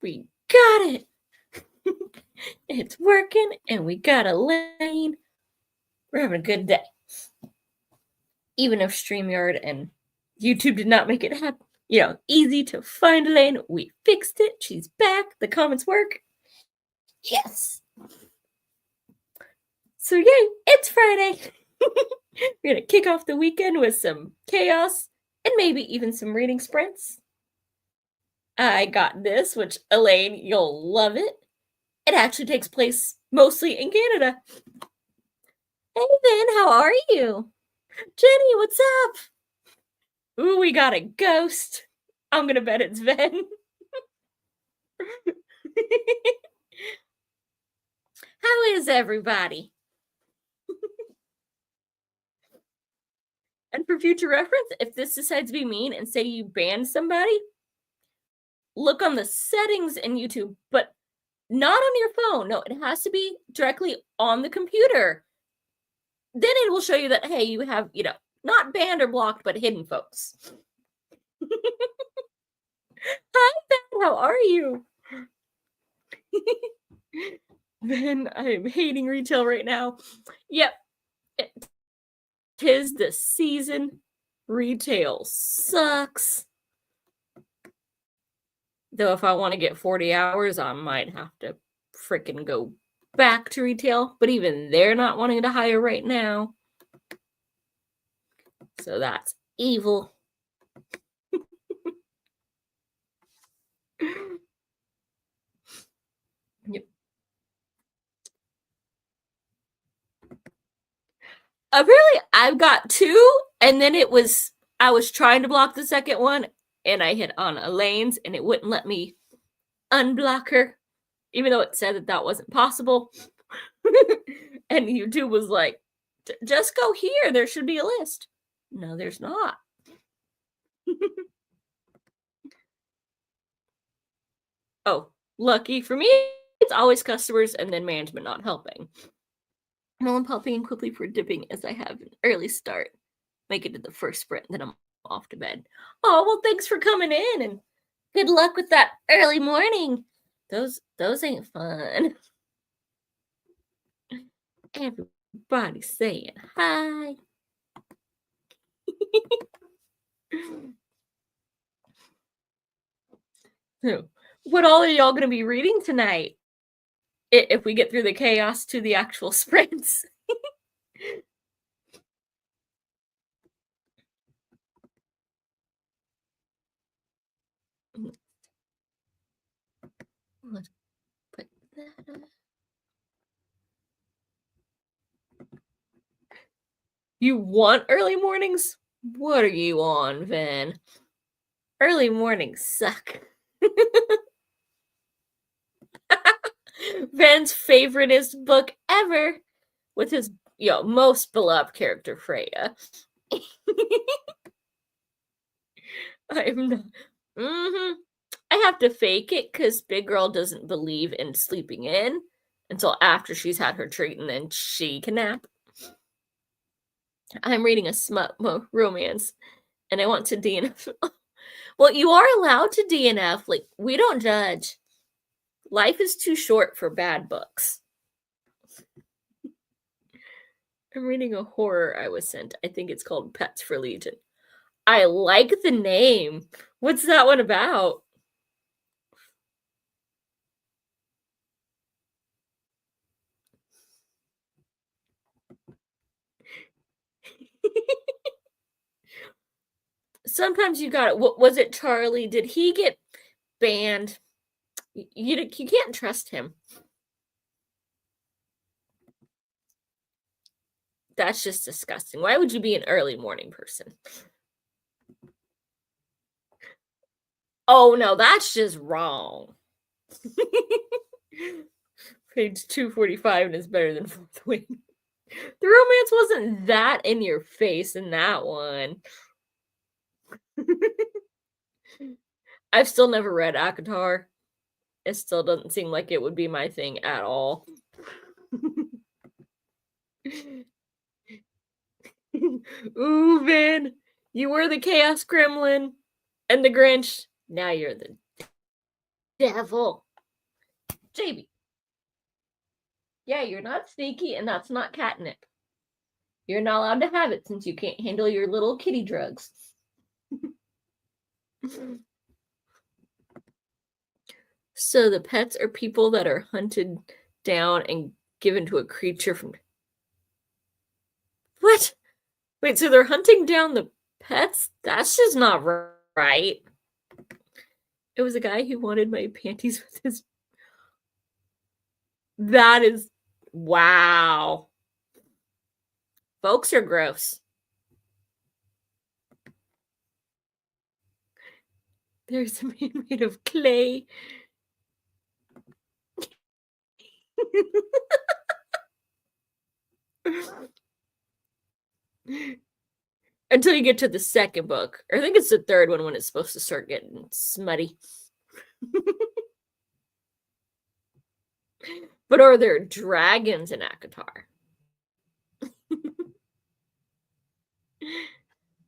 We got it. It's working, and we got Elaine. We're having a good day. Even if StreamYard and YouTube did not make it happen, easy to find Elaine. We fixed it. She's back. The comments work. Yes. So yay, it's Friday. We're going to kick off the weekend with some chaos and maybe even some reading sprints. I got this, which, Elaine, you'll love it. It actually takes place mostly in Canada. Hey, Vin, how are you? Jenny, what's up? Ooh, we got a ghost. I'm gonna bet it's Vin. How is everybody? And for future reference, if this decides to be mean and say you banned somebody, look on the settings in YouTube, but not on your phone. No, it has to be directly on the computer. Then it will show you that, hey, you have, not banned or blocked, but hidden folks. Hi, Ben, how are you? Ben, I'm hating retail right now. Yep, tis the season. Retail sucks. Though if I want to get 40 hours, I might have to freaking go back to retail. But even they're not wanting to hire right now. So that's evil. Yep. Apparently, I've got 2, and then I was trying to block the second one, and I hit on Elaine's, and it wouldn't let me unblock her, even though it said that wasn't possible. And YouTube was like, just go here. There should be a list. No, there's not. Oh, lucky for me, it's always customers and then management not helping. No, I'm popping in quickly for dipping as I have an early start. Make it to the first sprint, then I'm off to bed. Oh, well, thanks for coming in, and good luck with that early morning. Those ain't fun. Everybody saying hi. So, what all are y'all going to be reading tonight? If we get through the chaos to the actual sprints. Let's put that up. You want early mornings? What are you on, Vin? Early mornings suck. Van's favoriteest book ever, with his most beloved character, Freya. I'm not. I have to fake it because Big Girl doesn't believe in sleeping in until after she's had her treat, and then she can nap. I'm reading a smut romance, and I want to DNF. Well, you are allowed to DNF. Like, we don't judge. Life is too short for bad books. I'm reading a horror I was sent. I think it's called Pets for Legion. I like the name. What's that one about? Sometimes you got it. What was it, Charlie? Did he get banned? You can't trust him. That's just disgusting. Why would you be an early morning person? Oh, no, that's just wrong. Page 245 and is better than Fourth Wing. The romance wasn't that in your face in that one. I've still never read ACOTAR. It still doesn't seem like it would be my thing at all. Ooh, Vin, you were the Chaos Gremlin and the Grinch. Now you're the devil. JB. Yeah, you're not sneaky, and that's not catnip. You're not allowed to have it since you can't handle your little kitty drugs. So the pets are people that are hunted down and given to a creature from... What? Wait, so they're hunting down the pets? That's just not right. It was a guy who wanted my panties with his... That is... Wow. Folks are gross. There's a man made of clay. Until you get to the second book. Or I think it's the third one when it's supposed to start getting smutty. But are there dragons in Akatar?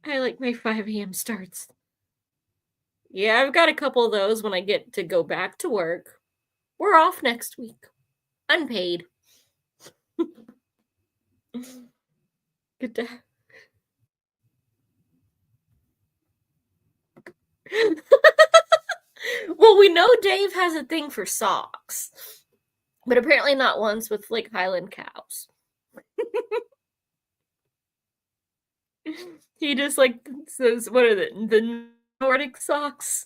I like my 5 a.m. starts. Yeah, I've got a couple of those when I get to go back to work. We're off next week. Unpaid. Good to have. Well, we know Dave has a thing for socks, but apparently not ones with like Highland cows. He just like says, "What are the Nordic socks?"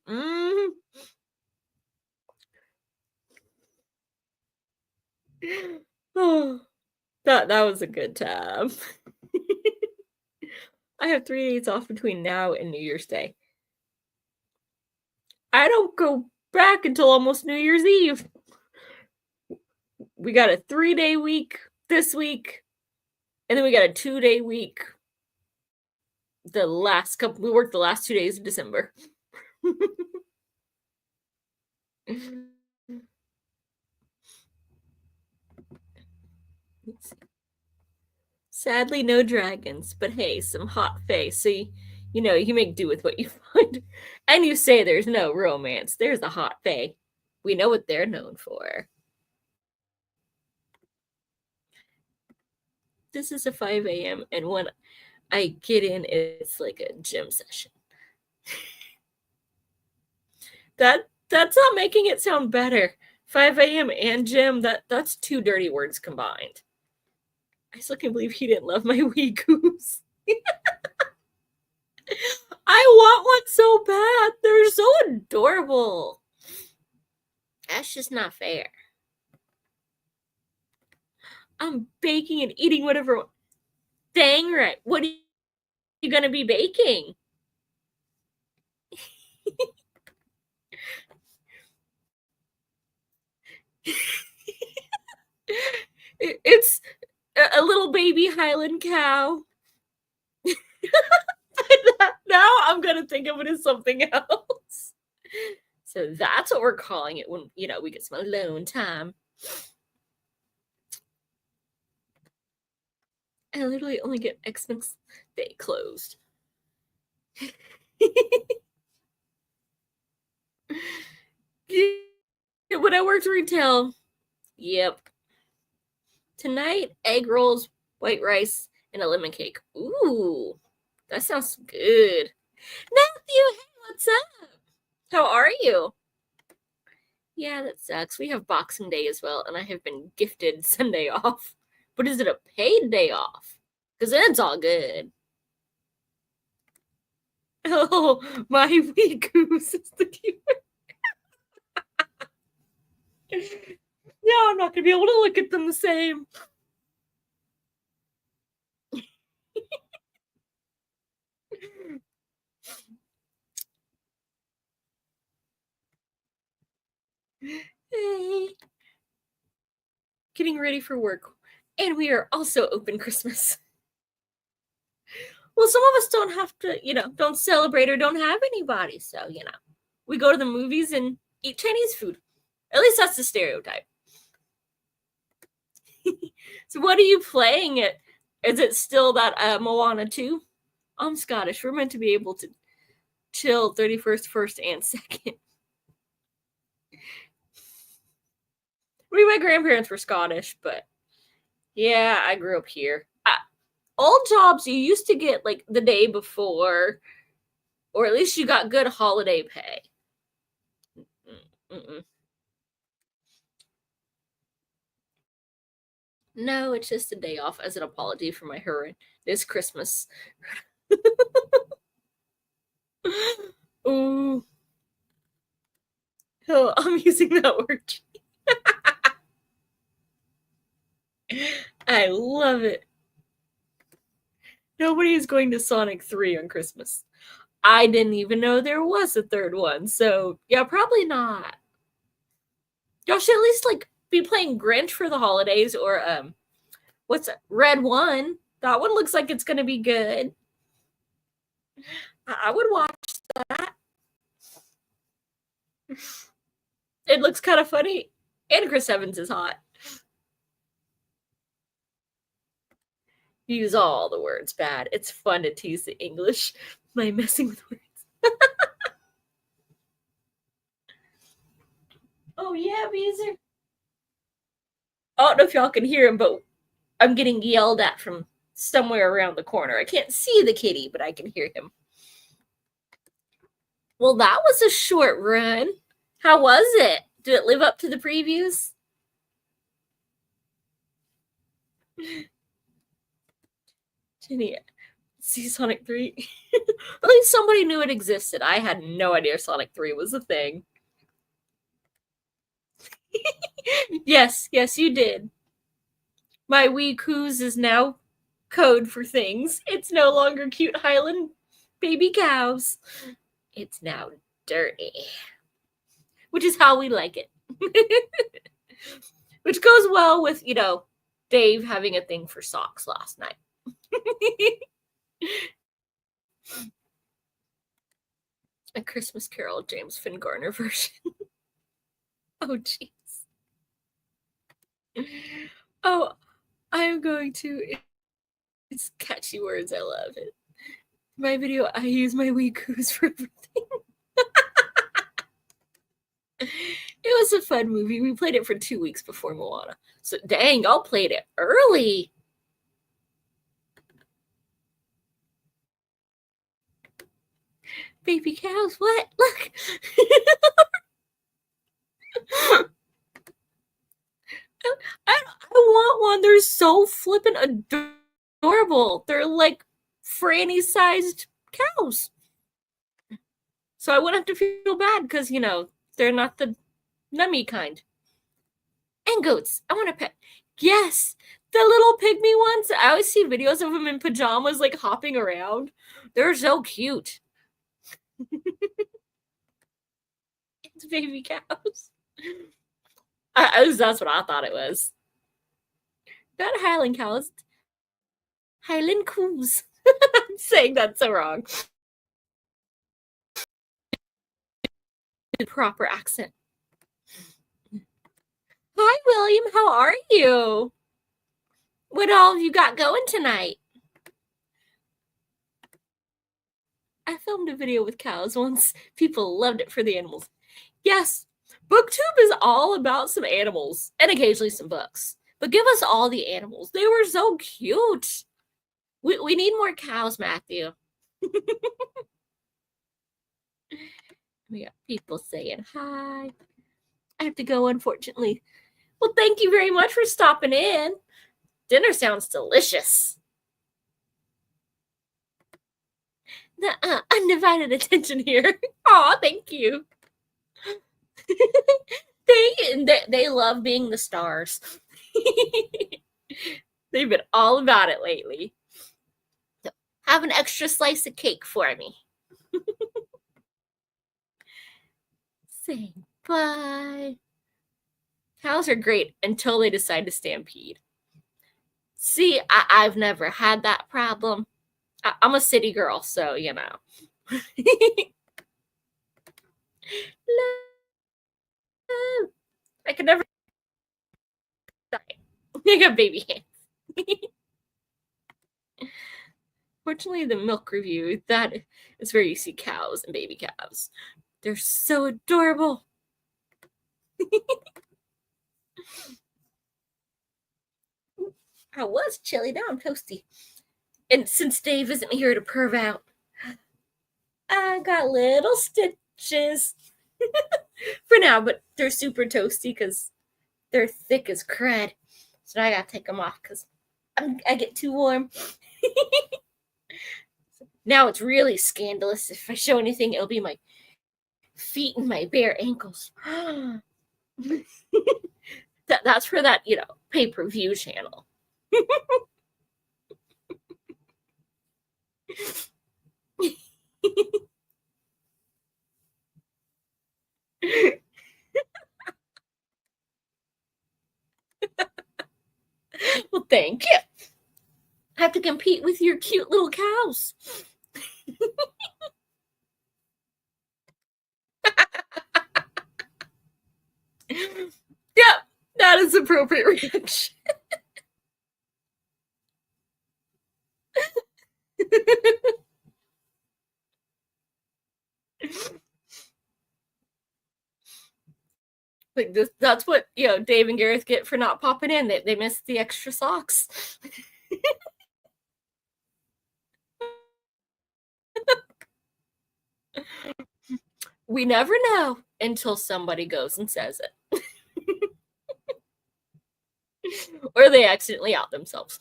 Mm. Oh, that was a good time. I have 3 days off between now and New Year's Day. I don't go back until almost New Year's Eve. We got a 3-day week this week, and then we got a 2-day week. We worked the last 2 days of December. Sadly, no dragons, but hey, some hot fae. So you make do with what you find. And you say there's no romance. There's a hot fae. We know what they're known for. This is a 5 a.m. and when I get in, it's like a gym session. That's not making it sound better. 5 a.m. and gym, that's 2 dirty words combined. I still can't believe he didn't love my wee goose. I want one so bad. They're so adorable. That's just not fair. I'm baking and eating whatever. Dang right. What are you going to be baking? It's a little baby Highland cow. Now I'm going to think of it as something else. So that's what we're calling it when, we get some alone time. I literally only get Xmas Day closed. When I worked retail, yep. Tonight, egg rolls, white rice, and a lemon cake. Ooh, that sounds good. Matthew, hey, what's up? How are you? Yeah, that sucks. We have Boxing Day as well, and I have been gifted Sunday off. But is it a paid day off? Because then it's all good. Oh, my wee goose is the cute. Yeah, I'm not going to be able to look at them the same. Hey. Getting ready for work. And we are also open Christmas. Well, some of us don't have to, don't celebrate or don't have anybody. So, we go to the movies and eat Chinese food. At least that's the stereotype. So what are you playing it? Is it still that Moana 2? I'm Scottish. We're meant to be able to chill 31st, 1st, and 2nd. I mean, my grandparents were Scottish, but yeah, I grew up here. Old jobs, you used to get like the day before, or at least you got good holiday pay. Mm-mm. No, it's just a day off as an apology for my horrendous Christmas. Ooh. Oh, I'm using that word. I love it. Nobody is going to Sonic 3 on Christmas. I didn't even know there was a third one, so yeah, probably not. Y'all should at least like be playing Grinch for the holidays, or what's it? Red One? That one looks like it's gonna be good. I would watch that. It looks kind of funny, and Chris Evans is hot. Use all the words bad. It's fun to tease the English by messing with words. Oh yeah, Beezer. I don't know if y'all can hear him, but I'm getting yelled at from somewhere around the corner. I can't see the kitty, but I can hear him. Well, that was a short run. How was it? Did it live up to the previews? Jenny, see Sonic 3? At least somebody knew it existed. I had no idea Sonic 3 was a thing. Yes, you did. My wee coos is now code for things. It's no longer cute Highland baby cows. It's now dirty. Which is how we like it. Which goes well with, Dave having a thing for socks last night. A Christmas Carol James Finn Garner version. Oh, jeez. Oh, I'm going to. It's catchy words. I love it. My video, I use my wee coos for everything. It was a fun movie. We played it for 2 weeks before Moana. So, dang, y'all played it early. Baby cows, what? Look. I want one. They're so flippin' adorable. They're like Franny-sized cows. So I wouldn't have to feel bad because, they're not the nummy kind. And goats. I want to pet. Yes, the little pygmy ones. I always see videos of them in pajamas, like hopping around. They're so cute. It's baby cows. That's what I thought it was. Not Highland cows. Highland coos. I'm saying that so wrong. Proper accent. Hi, William. How are you? What all have you got going tonight? I filmed a video with cows once. People loved it for the animals. Yes, BookTube is all about some animals and occasionally some books. But give us all the animals. They were so cute. We need more cows, Matthew. We got people saying hi. I have to go, unfortunately. Well, thank you very much for stopping in. Dinner sounds delicious. The undivided attention here. Aw, thank you. They love being the stars. They've been all about it lately. So, have an extra slice of cake for me. Say bye. Cows are great until they decide to stampede. See, I've never had that problem. I'm a city girl, so, They got baby hands. Fortunately, the milk review, that is where you see cows and baby cows. They're so adorable. I was chilly, now I'm toasty. And since Dave isn't here to perv out, I got little stitches for now, but they're super toasty because they're thick as crud. So now I gotta take them off because I get too warm. Now it's really scandalous. If I show anything, it'll be my feet and my bare ankles. That's for that, pay-per-view channel. Well, thank you. I have to compete with your cute little cows. Yeah, that is appropriate reaction. Like this, that's what Dave and Gareth get for not popping in. They missed the extra socks. We never know until somebody goes and says it. Or they accidentally out themselves.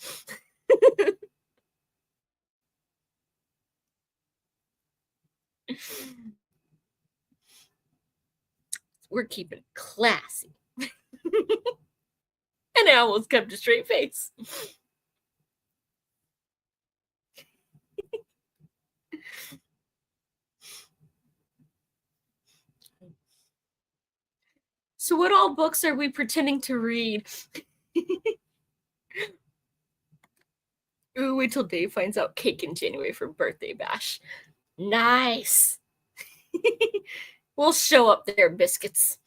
We're keeping it classy. And I almost kept a straight face. So what all books are we pretending to read? Ooh, wait till Dave finds out cake in January for birthday bash. Nice. We'll show up there, biscuits.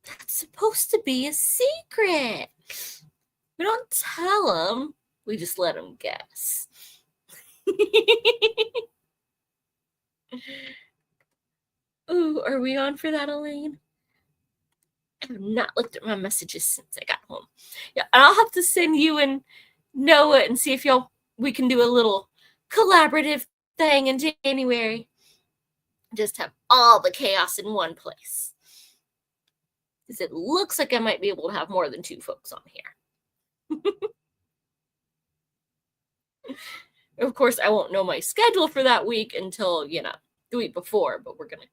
That's supposed to be a secret. We don't tell them. We just let them guess. Ooh, are we on for that, Elaine? I have not looked at my messages since I got home. Yeah, I'll have to send you and Noah and see if we can do a little collaborative thing in January. Just have all the chaos in one place. Because it looks like I might be able to have more than 2 folks on here. Of course, I won't know my schedule for that week until, the week before, but we're going to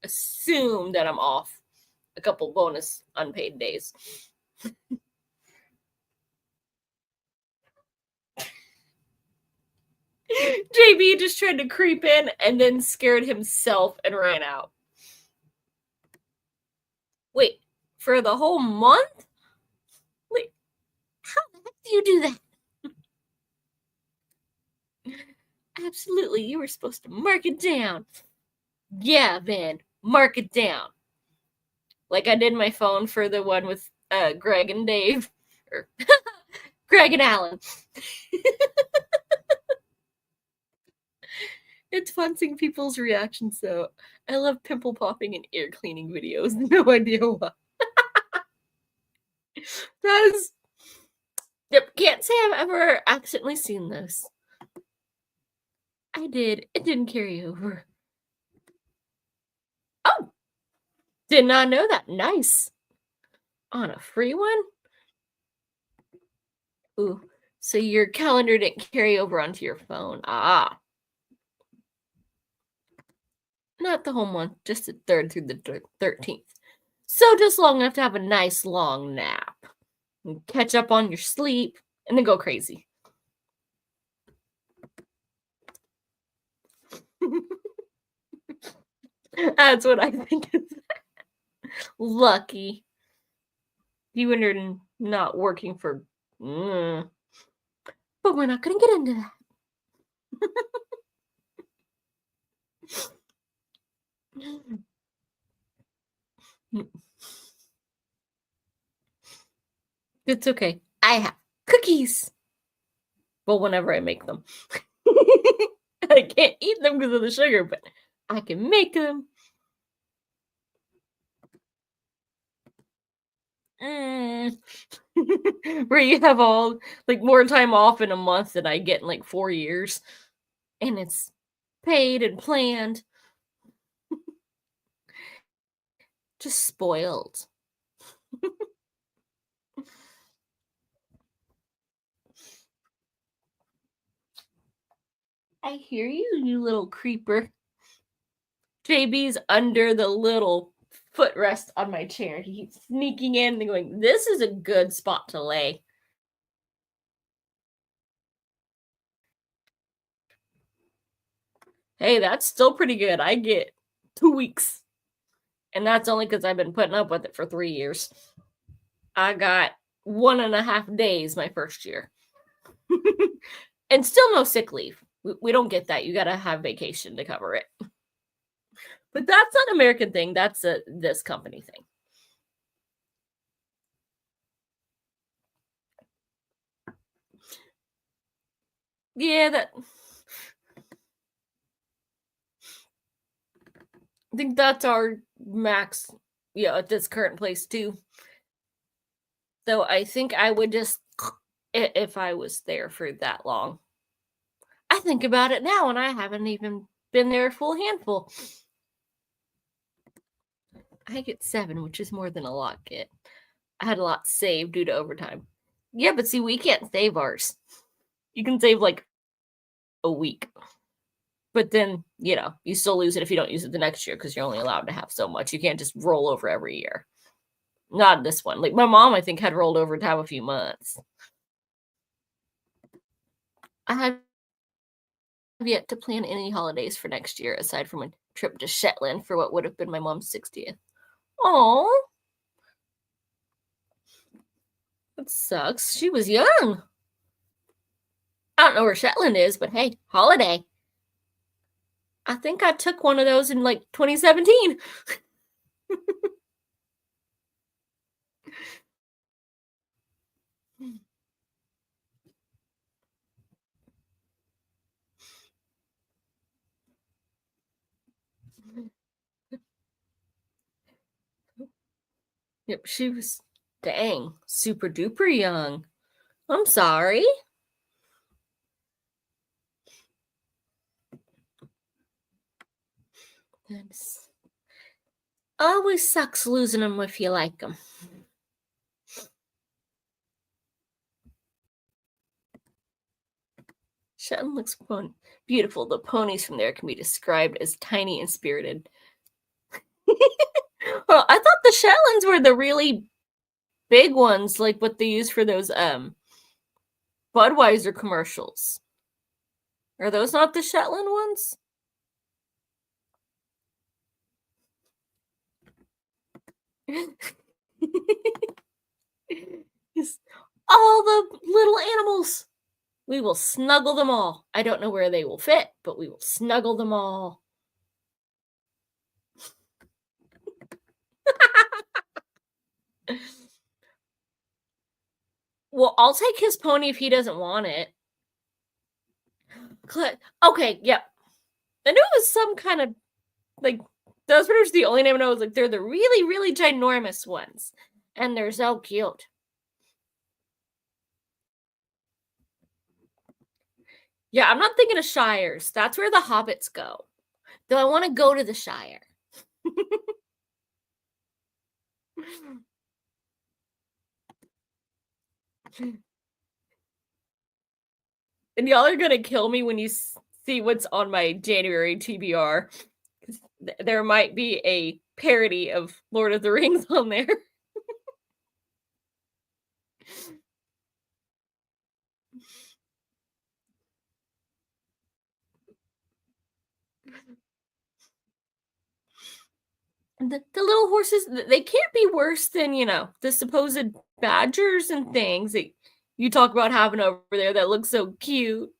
assume that I'm off a couple bonus unpaid days. JB just tried to creep in and then scared himself and ran out. Wait, for the whole month? Wait, how the heck do you do that? Absolutely, you were supposed to mark it down. Yeah, man, mark it down. Like I did my phone for the one with Greg and Dave. Or Greg and Alan. It's fun seeing people's reactions, though. I love pimple popping and ear cleaning videos. No idea why. That is... Yep, can't say I've ever accidentally seen those. I did. It didn't carry over. Oh! Did not know that. Nice. On a free one? Ooh. So your calendar didn't carry over onto your phone. Ah. Not the whole month, just the 3rd through the 13th. So just long enough to have a nice long nap. And catch up on your sleep, and then go crazy. That's what I think is lucky. You and her not working for... But we're not going to get into that. It's okay. I have cookies. Well, whenever I make them. I can't eat them because of the sugar, but I can make them. Mm. Where you have all like more time off in a month than I get in like 4 years. And it's paid and planned. Just spoiled. I hear you, you little creeper. JB's under the little footrest on my chair. He's sneaking in and going, this is a good spot to lay. Hey, that's still pretty good. I get 2 weeks. And that's only because I've been putting up with it for 3 years. I got 1.5 days my first year. And still no sick leave. We don't get that. You got to have vacation to cover it. But that's not an American thing. That's this company thing. Yeah, I think that's our max, at this current place too. So I think I would just, if I was there for that long. I think about it now, and I haven't even been there a full handful. I get 7, which is more than a lot get. I had a lot saved due to overtime. Yeah, but see, we can't save ours. You can save like a week. But then, you still lose it if you don't use it the next year because you're only allowed to have so much. You can't just roll over every year. Not this one. Like my mom, I think, had rolled over to have a few months. I have yet to plan any holidays for next year aside from a trip to Shetland for what would have been my mom's 60th. Oh, that sucks. She was young. I don't know where Shetland is, but hey, holiday. I think I took one of those in like 2017. Yep, she was, dang, super duper young. I'm sorry. That's always sucks losing them if you like them. Shetland looks beautiful. The ponies from there can be described as tiny and spirited. Well, I thought the Shetlands were the really big ones, like what they use for those Budweiser commercials. Are those not the Shetland ones? All the little animals. We will snuggle them all. I don't know where they will fit, but we will snuggle them all. Well, I'll take his pony if he doesn't want it. Okay, yep. I knew it was some kind of, like, those were the only name I know. Was like, they're the really, really ginormous ones. And they're so cute. Yeah, I'm not thinking of Shires. That's where the hobbits go. Though I want to go to the Shire. And y'all are gonna kill me when you see what's on my January TBR. There might be a parody of Lord of the Rings on there. The little horses, they can't be worse than, the supposed badgers and things that you talk about having over there that look so cute.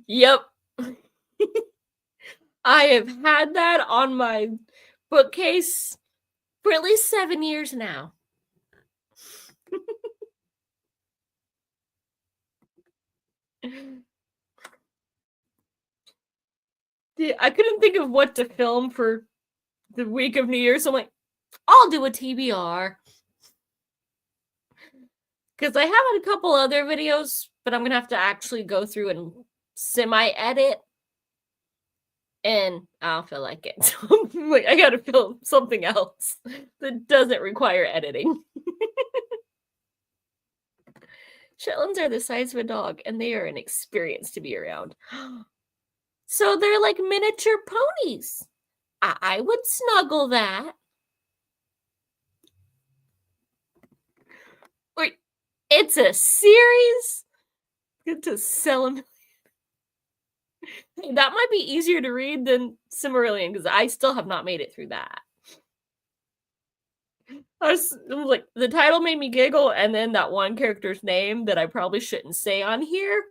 Yep. I have had that on my bookcase for at least 7 years now. Yeah, I couldn't think of what to film for the week of New Year's. So I'm like, I'll do a TBR. Because I have a couple other videos, but I'm going to have to actually go through and semi-edit. And I don't feel like it. So I'm like, I got to film something else that doesn't require editing. Shetlands are the size of a dog, and they are an experience to be around. So they're like miniature ponies. I would snuggle that. Wait, it's a series? Get to sell them. That might be easier to read than Cimmerillion, because I still have not made it through that. I was like, the title made me giggle, and then that one character's name that I probably shouldn't say on here.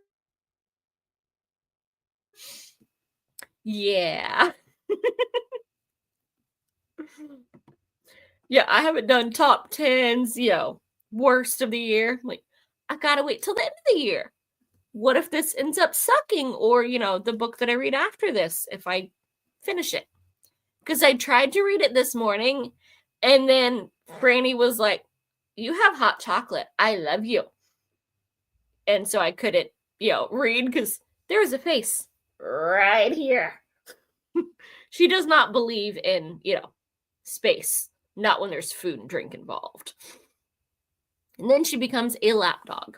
Yeah. Yeah, I haven't done top tens, worst of the year. I'm like, I gotta wait till the end of the year. What if this ends up sucking? Or, the book that I read after this, if I finish it. Because I tried to read it this morning, and then Franny was like, you have hot chocolate. I love you. And so I couldn't, read because there was a face right here. She does not believe in, space. Not when there's food and drink involved. And then she becomes a lap dog.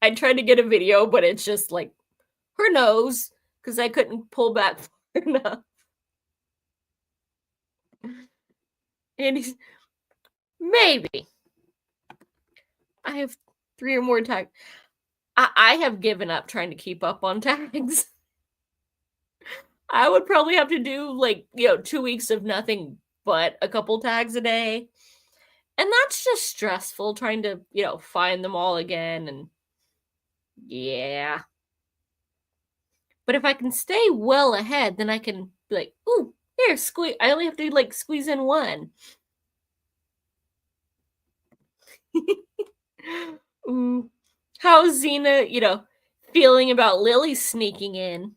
I tried to get a video, but it's just like her nose because I couldn't pull back far enough. And he's maybe. I have 3 or more tags. I have given up trying to keep up on tags. I would probably have to do 2 weeks of nothing but a couple tags a day. And that's just stressful trying to, find them all again. And yeah. But if I can stay well ahead, then I can be like, ooh, here, squeeze. I only have to squeeze in one. Ooh. How's Xena, feeling about Lily sneaking in?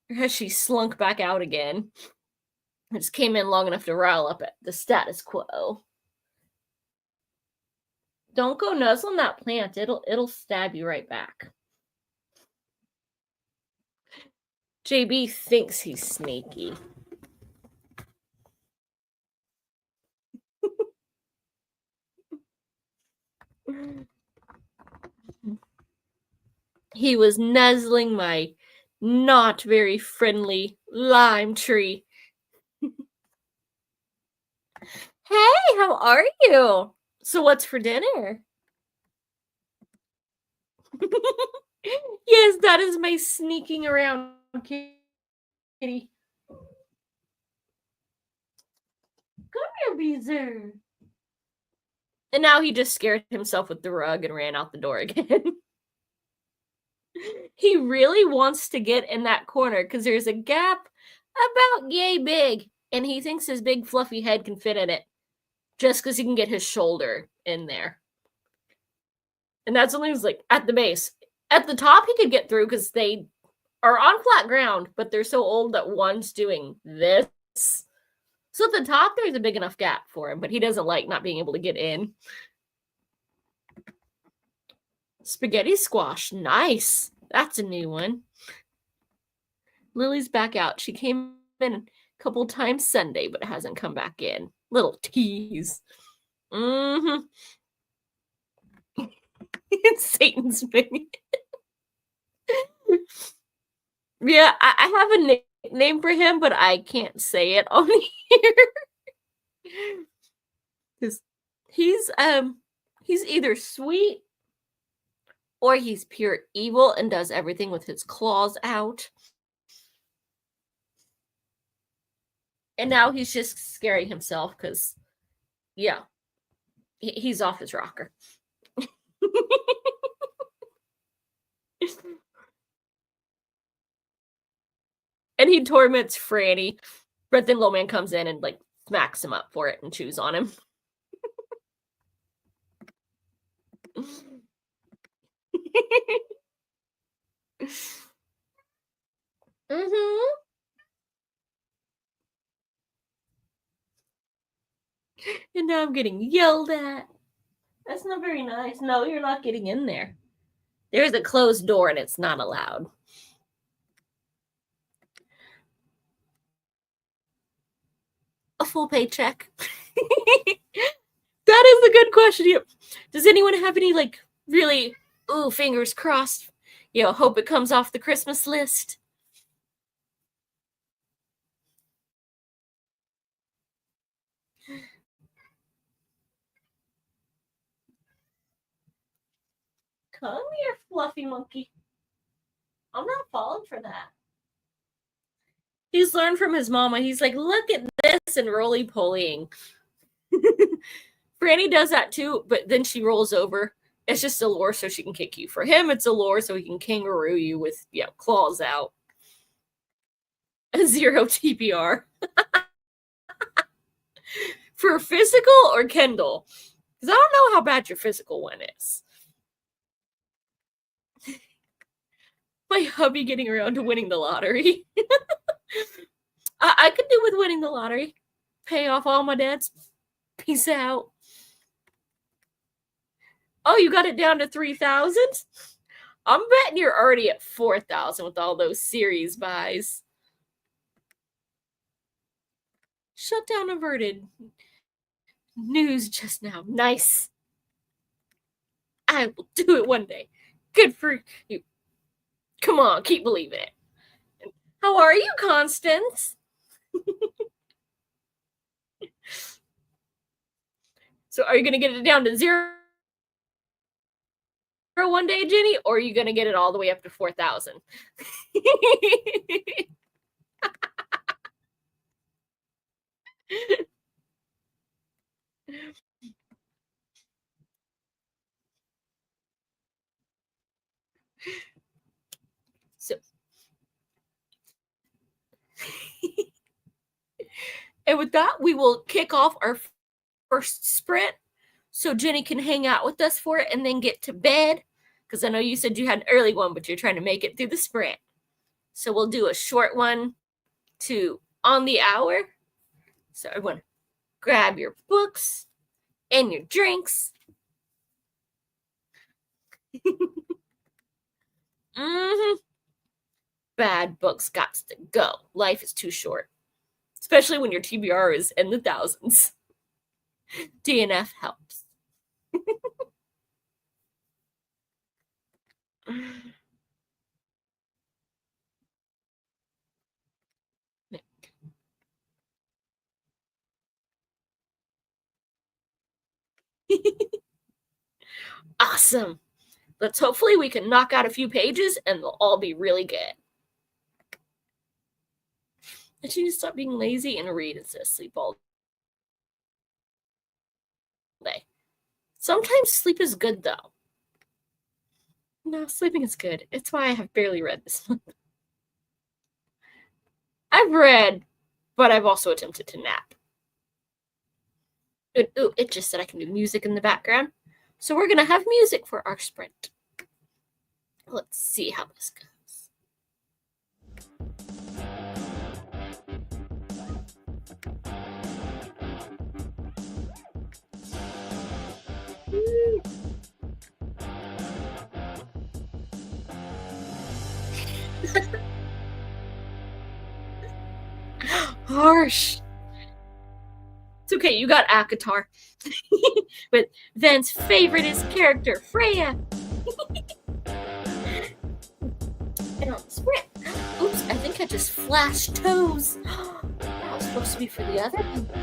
Or has she slunk back out again? I just came in long enough to rile up the status quo. Don't go nuzzling that plant. It'll stab you right back. JB thinks he's sneaky. He was nuzzling my not very friendly lime tree. Hey, how are you? So what's for dinner? Yes, that is my sneaking around kitty. Come here, Beezer. And now he just scared himself with the rug and ran out the door again. He really wants to get in that corner because there's a gap about yay big, and he thinks his big fluffy head can fit in it just because he can get his shoulder in there. And that's only at the base. At the top, he could get through because they are on flat ground, but they're so old that one's doing this. So at the top, there's a big enough gap for him, but he doesn't like not being able to get in. Spaghetti squash. Nice. That's a new one. Lily's back out. She came in a couple times Sunday, but hasn't come back in. Little tease. Mm-hmm. It's Satan's baby. Yeah, I have a nickname for him, but I can't say it on here. Because he's either sweet or he's pure evil and does everything with his claws out. And now he's just scaring himself because, yeah, he's off his rocker. And he torments Franny, but then Little Man comes in and, like, smacks him up for it and chews on him. Mhm. And now I'm getting yelled at. That's not very nice. No, you're not getting in there. There's a closed door and it's not allowed. A full paycheck. That is a good question. Does anyone have any, like, really, ooh, fingers crossed, hope it comes off the Christmas list? Come here, fluffy monkey. I'm not falling for that. He's learned from his mama. He's like, look at this and roly-polying. Franny does that too, but then she rolls over. It's just a lure so she can kick you. For him, it's a lure so he can kangaroo you with, claws out. A 0 TPR. For physical or Kendall? Because I don't know how bad your physical one is. My hubby getting around to winning the lottery. I could do with winning the lottery. Pay off all my debts. Peace out. Oh, you got it down to 3,000? I'm betting you're already at 4,000 with all those series buys. Shutdown averted. News just now. Nice. I will do it one day. Good for you. Come on, keep believing it. How are you, Constance? So are you going to get it down to 0 one day, Jenny, or are you going to get it all the way up to 4,000? So, and with that, we will kick off our first sprint so Jenny can hang out with us for it and then get to bed. Because I know you said you had an early one, but you're trying to make it through the sprint. So we'll do a short one to on the hour. So everyone, grab your books and your drinks. Mm-hmm. Bad books got to go. Life is too short, especially when your TBR is in the thousands. DNF helps. Awesome. Let's hopefully we can knock out a few pages and they'll all be really good. I need to stop being lazy and read instead of sleep all day. Sometimes sleep is good though. No, sleeping is good. It's why I have barely read this month. I've read, but I've also attempted to nap. Ooh, it just said I can do music in the background. So we're going to have music for our sprint. Let's see how this goes. Harsh. It's okay, you got Akatar. But Ven's favoriteest character, Freya. And on the sprint. Oops, I think I just flashed toes. That was supposed to be for the other people.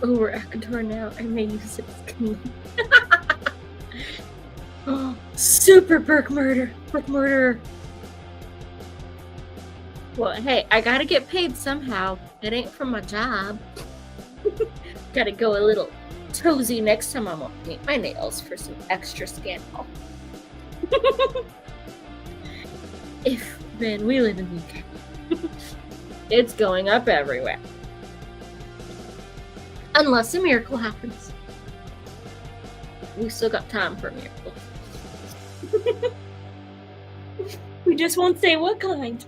over Akator now. I may use it as King. Oh, super Burke murderer. Well, hey, I gotta get paid somehow. It ain't from my job. Gotta go a little toesy next time I'm gonna paint my nails for some extra scandal. If, man, we live in the UK. It's going up everywhere. Unless a miracle happens. We still got time for a miracle. We just won't say what kind.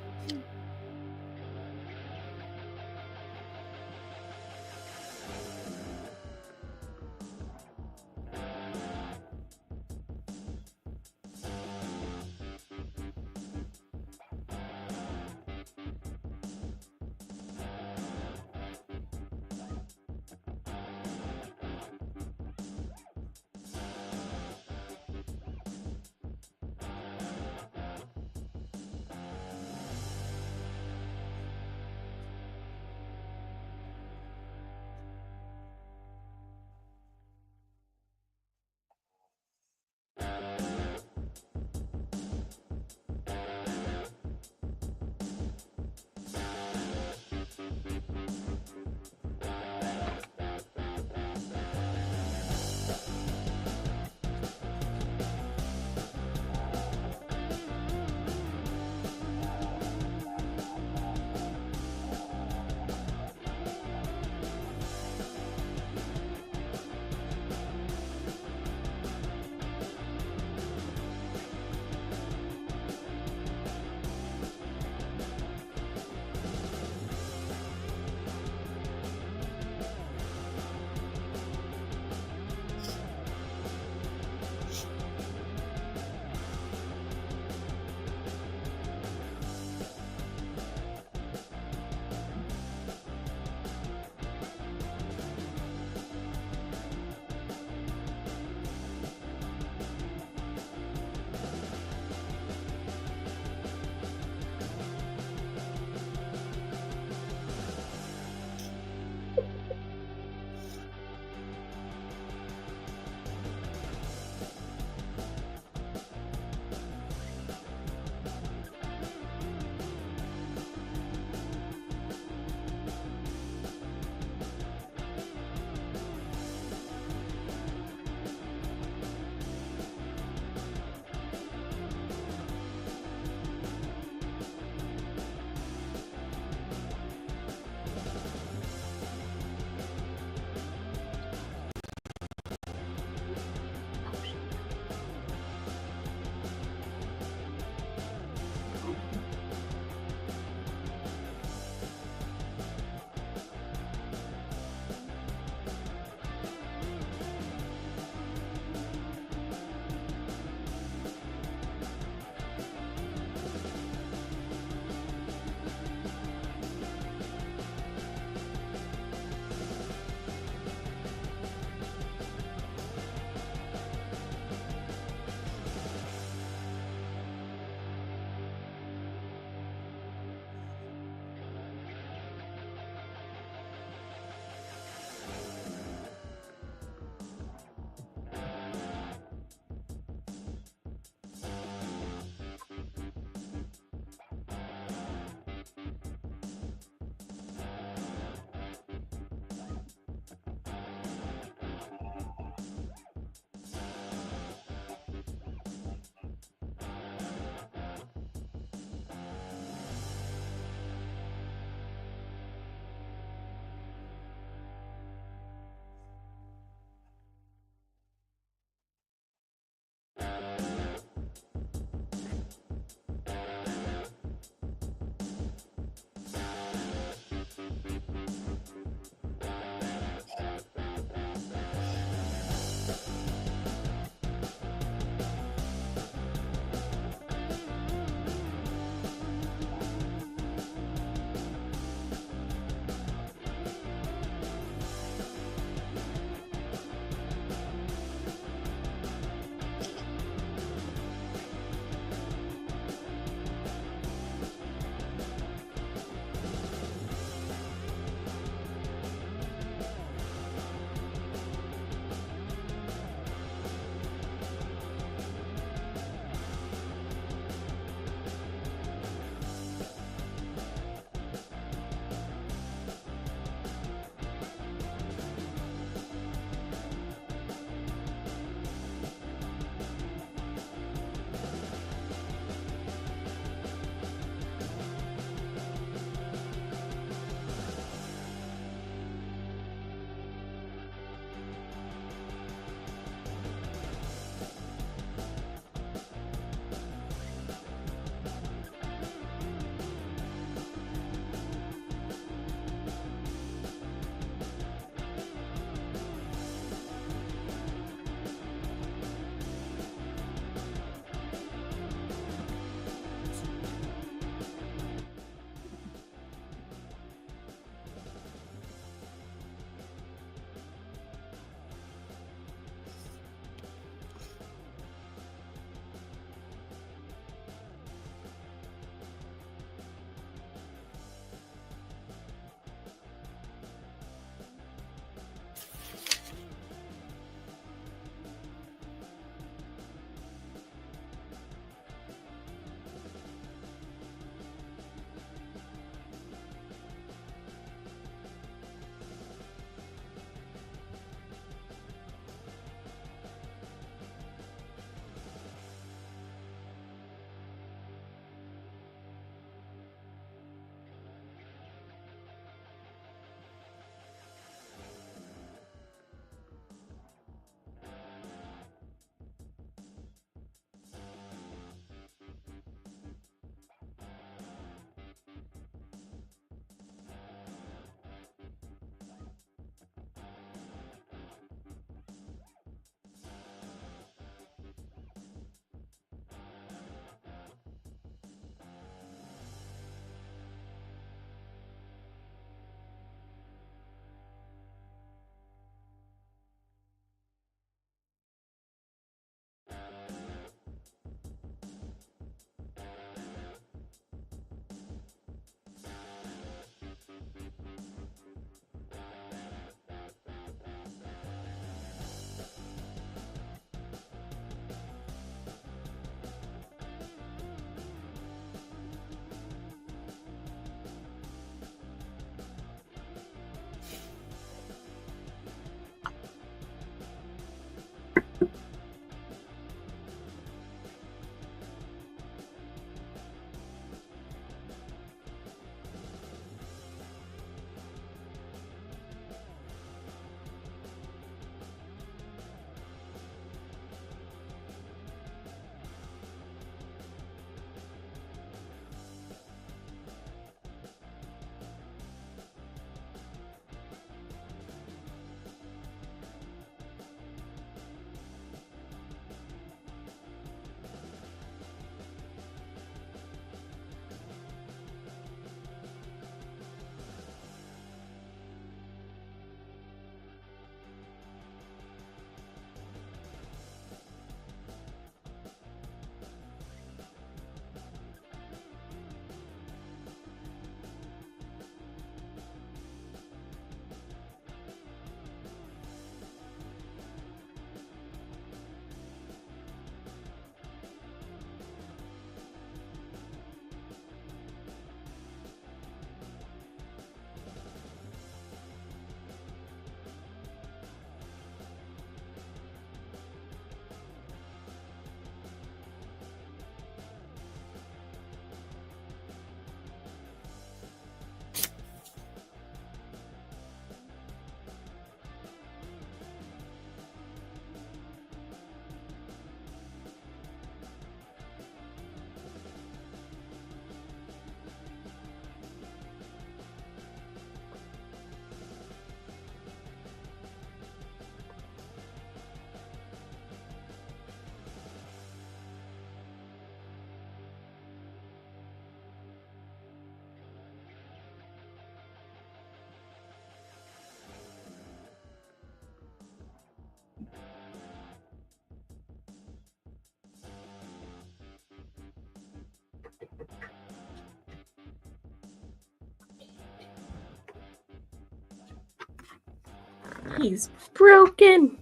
He's broken.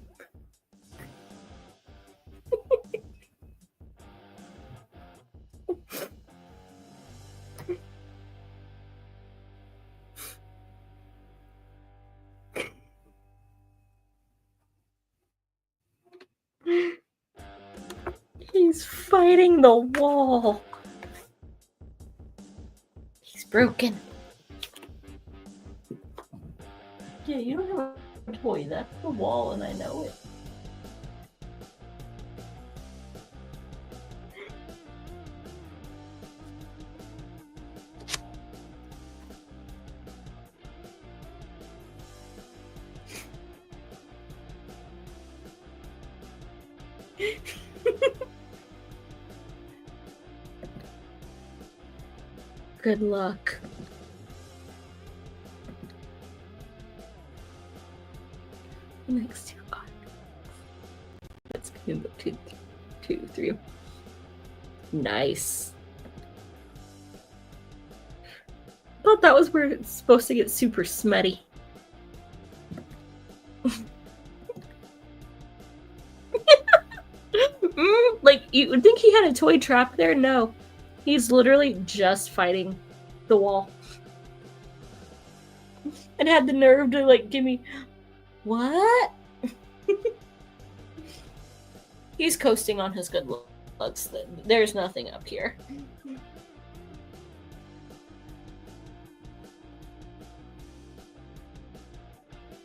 He's fighting the wall. He's broken. Yeah, you don't have a toy. That's the wall, and I know it. Good luck. Next two cards. Let's begin with two, three. Nice. Thought that was where it's supposed to get super smutty. Like, you would think he had a toy trap there. No. He's literally just fighting the wall. And had the nerve to, like, give me... What? He's coasting on his good looks. There's nothing up here.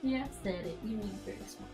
Yeah, I said it. You need very smart.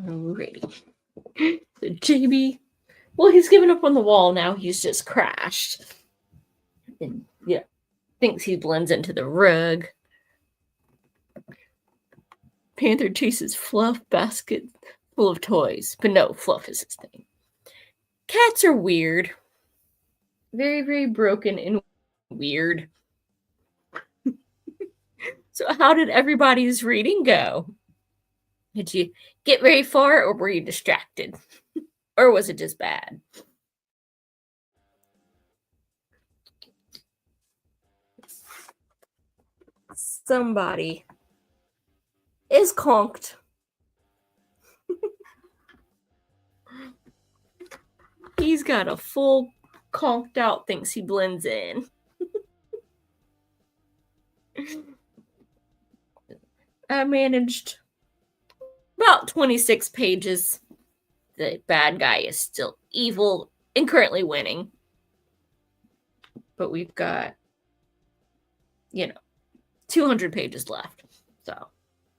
Alrighty. So JB, well, he's given up on the wall now. He's just crashed. And yeah, thinks he blends into the rug. Panther chases Fluff basket full of toys. But no, Fluff is his thing. Cats are weird. Very, very broken and weird. So how did everybody's reading go? Did you get very far, or were you distracted? Or was it just bad? Somebody is conked. He's got a full conked out, thinks he blends in. I managed about 26 pages. The bad guy is still evil and currently winning. But we've got, 200 pages left. So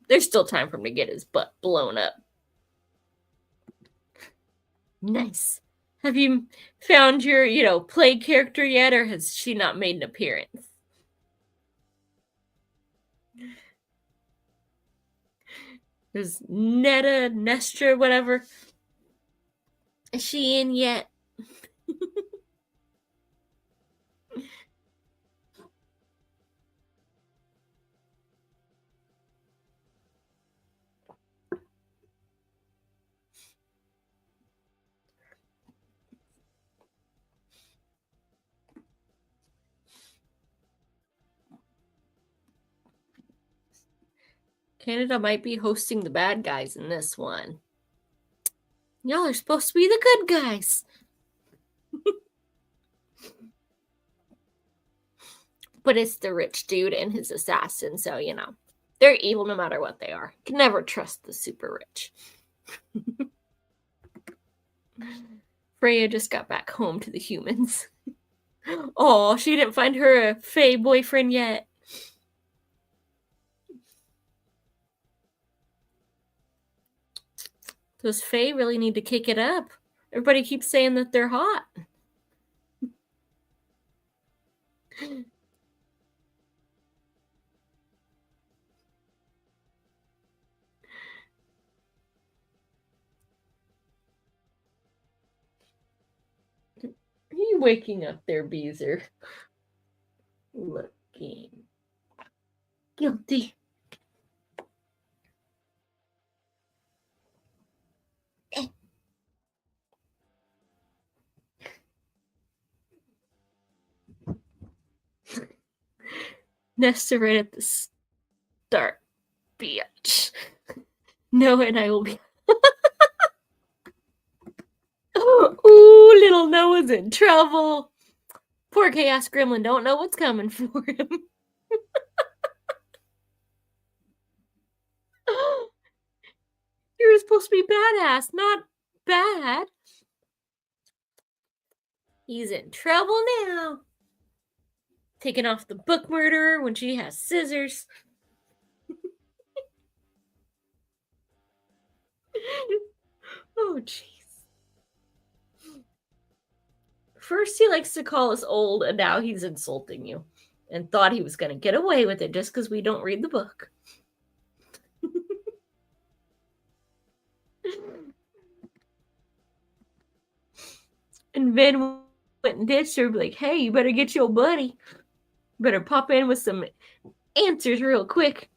there's still time for him to get his butt blown up. Nice. Have you found your, play character yet, or has she not made an appearance? There's Nestra, whatever. Is she in yet? Canada might be hosting the bad guys in this one. Y'all are supposed to be the good guys. But it's the rich dude and his assassin, so, they're evil no matter what they are. Can never trust the super rich. Freya just got back home to the humans. Oh, she didn't find her a Fae boyfriend yet. Those Fae really need to kick it up. Everybody keeps saying that they're hot. Are you waking up there, Beezer? Looking guilty. Nesta right at the start, bitch. Noah and I will be. Ooh, little Noah's in trouble. Poor Chaos Gremlin don't know what's coming for him. You're supposed to be badass, not bad. He's in trouble now. Taking off the book murderer when she has scissors. Oh, jeez. First he likes to call us old, and now he's insulting you. And thought he was going to get away with it just because we don't read the book. And Vin went and ditched her, like, hey, you better get your buddy. Better pop in with some answers real quick.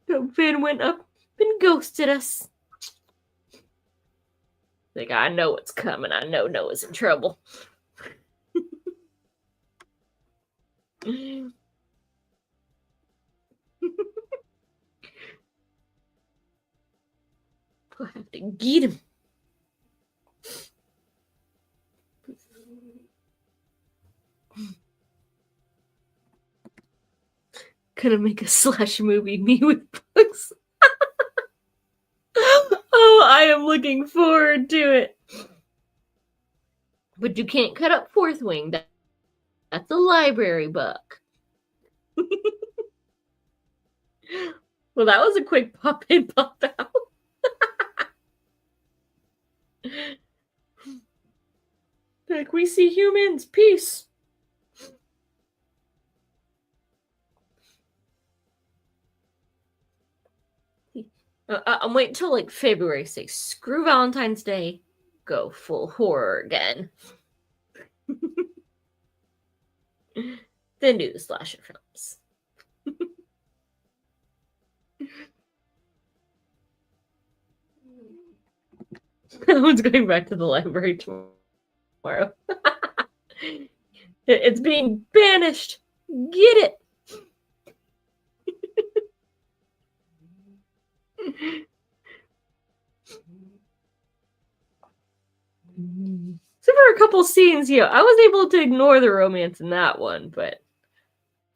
So Vin went up and ghosted us. Like, I know what's coming. I know Noah's in trouble. We'll have to get him. Gonna make a slash movie, me with books. Oh, I am looking forward to it. But you can't cut up Fourth Wing. That's a library book. Well, that was a quick pop in, pop out. Like, we see humans. Peace. I'm waiting until like February 6th. Screw Valentine's Day. Go full horror again. Then do the slasher films. No one's going back to the library tomorrow. It's being banished. Get it. So for a couple scenes, I was able to ignore the romance in that one, but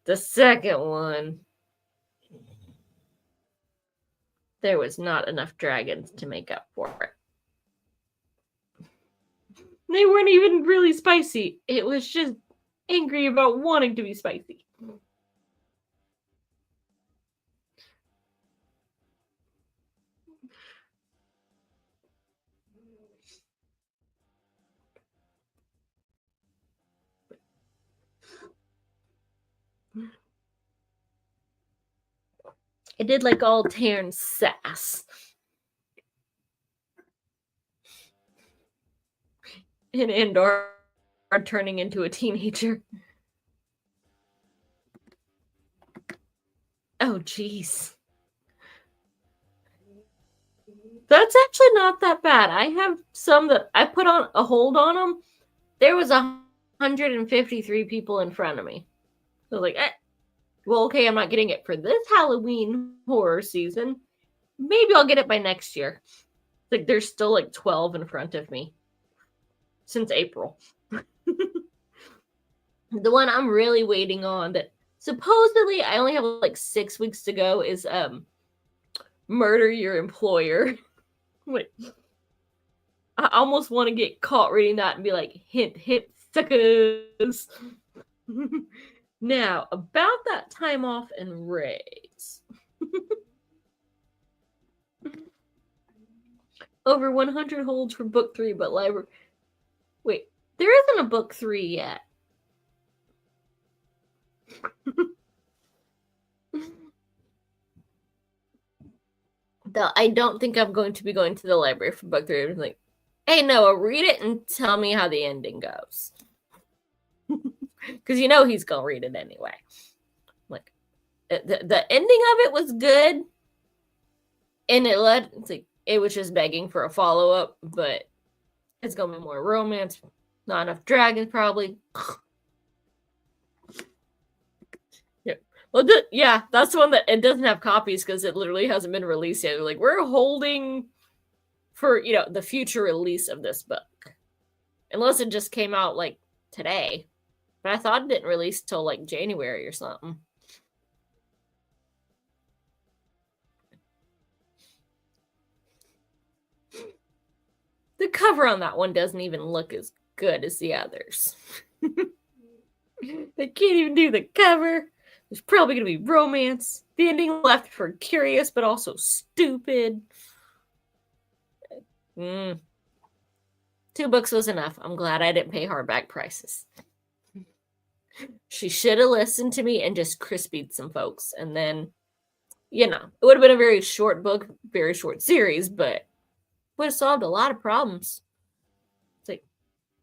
the second one, there was not enough dragons to make up for it. They weren't even really spicy. It was just angry about wanting to be spicy. It did like all Taryn's sass. And Andor turning into a teenager. Oh, jeez. That's actually not that bad. I have some that I put on a hold on them. There was 153 people in front of me. So I was like, well, okay, I'm not getting it for this Halloween horror season. Maybe I'll get it by next year. Like, there's still like 12 in front of me since April. The one I'm really waiting on that supposedly I only have like 6 weeks to go is Murder Your Employer. Wait, I almost want to get caught reading that and be like, hint, hint, suckers. Now, about that time off and raise. Over 100 holds for book 3, but library. Wait, there isn't a book 3 yet. I don't think I'm going to be going to the library for book 3. I'm like, hey, Noah, read it and tell me how the ending goes. Because he's going to read it anyway. Like, the ending of it was good. And it was just begging for a follow-up, but it's going to be more romance. Not enough dragons, probably. Well, that's the one that it doesn't have copies because it literally hasn't been released yet. They're like, we're holding for, the future release of this book. Unless it just came out, like, today. But I thought it didn't release till, like, January or something. The cover on that one doesn't even look as good as the others. They can't even do the cover. There's probably going to be romance. The ending left for curious, but also stupid. 2 books was enough. I'm glad I didn't pay hardback prices. She should have listened to me and just crispied some folks. And then, it would have been a very short book, very short series, but would have solved a lot of problems. It's like,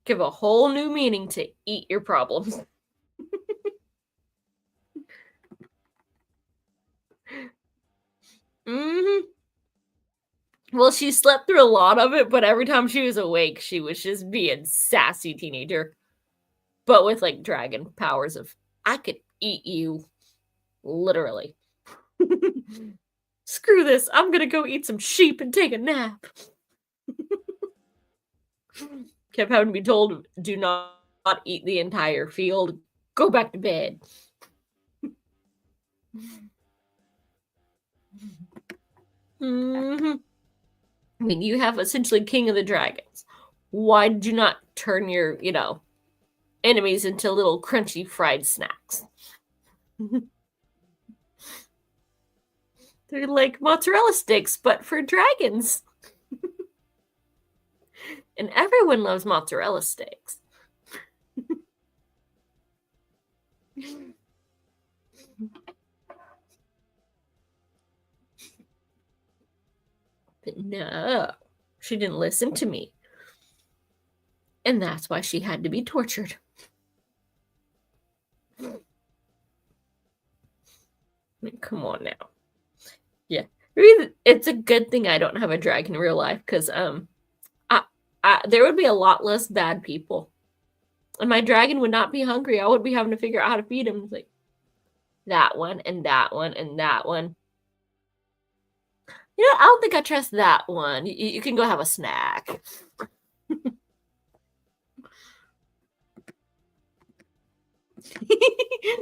give a whole new meaning to eat your problems. Well, she slept through a lot of it, but every time she was awake, she was just being sassy teenager. But with, like, dragon powers of, I could eat you. Literally. Screw this. I'm gonna go eat some sheep and take a nap. Kept having to be told, do not eat the entire field. Go back to bed. I mean, you have essentially King of the Dragons. Why did you not turn your, enemies into little crunchy fried snacks? They're like mozzarella sticks, but for dragons. And everyone loves mozzarella sticks. But no, she didn't listen to me. And that's why she had to be tortured. I mean, come on now. Yeah. It's a good thing I don't have a dragon in real life, because there would be a lot less bad people. And my dragon would not be hungry. I would be having to figure out how to feed him. It's like that one and that one and that one. You know, I don't think I trust that one. You can go have a snack.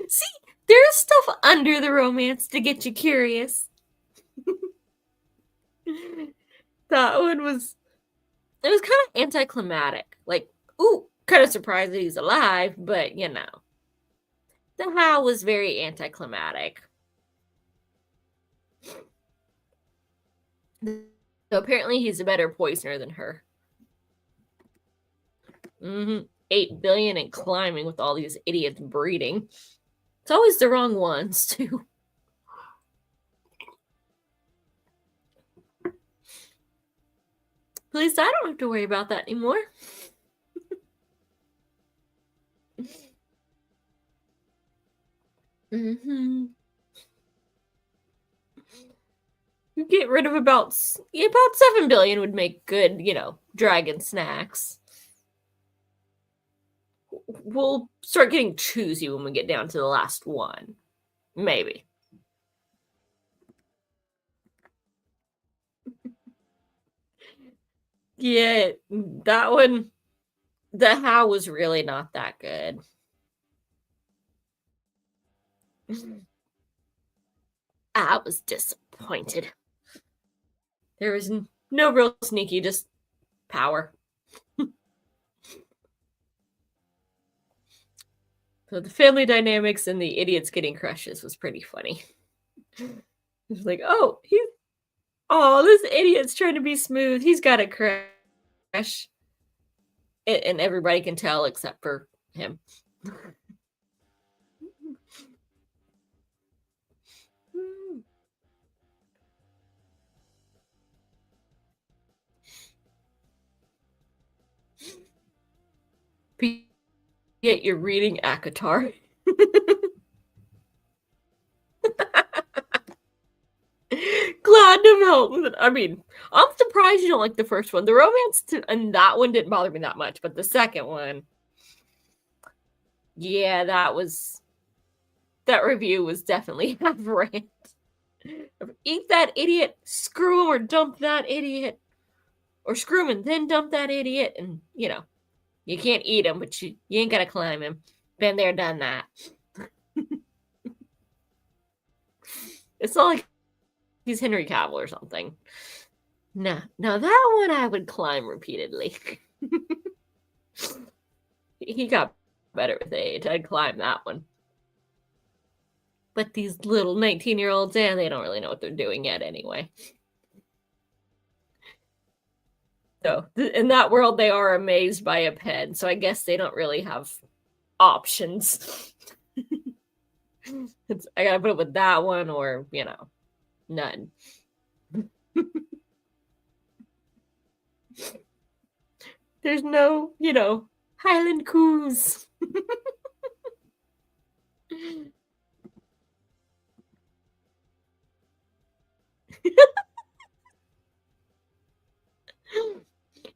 See, there's stuff under the romance to get you curious. That one was kind of anticlimactic. Like, ooh, kind of surprised that he's alive, but you know. The how was very anticlimactic. So apparently he's a better poisoner than her. 8 billion and climbing with all these idiots breeding. It's always the wrong ones, too. At least I don't have to worry about that anymore. You get rid of about 7 billion would make good, dragon snacks. We'll start getting choosy when we get down to the last one. Maybe. Yeah, that one, the how was really not that good. I was disappointed. There was no real sneaky, just power. So the family dynamics and the idiots getting crushes was pretty funny. It's like, this idiot's trying to be smooth. He's got a crush. And everybody can tell except for him. Yet you're reading Akatar. Glad to help. I mean, I'm surprised you don't like the first one. The romance and that one didn't bother me that much, but the second one, yeah, that review was definitely a rant. Eat that idiot, screw him or dump that idiot, or screw him and then dump that idiot, and you can't eat him, but you ain't gotta climb him. Been there, done that. It's not like he's Henry Cavill or something. No, that one I would climb repeatedly. He got better with age. I'd climb that one. But these little 19-year-olds, they don't really know what they're doing yet anyway. So, in that world, they are amazed by a pen, so I guess they don't really have options. I gotta put up with that one or, none. There's no, Highland coos.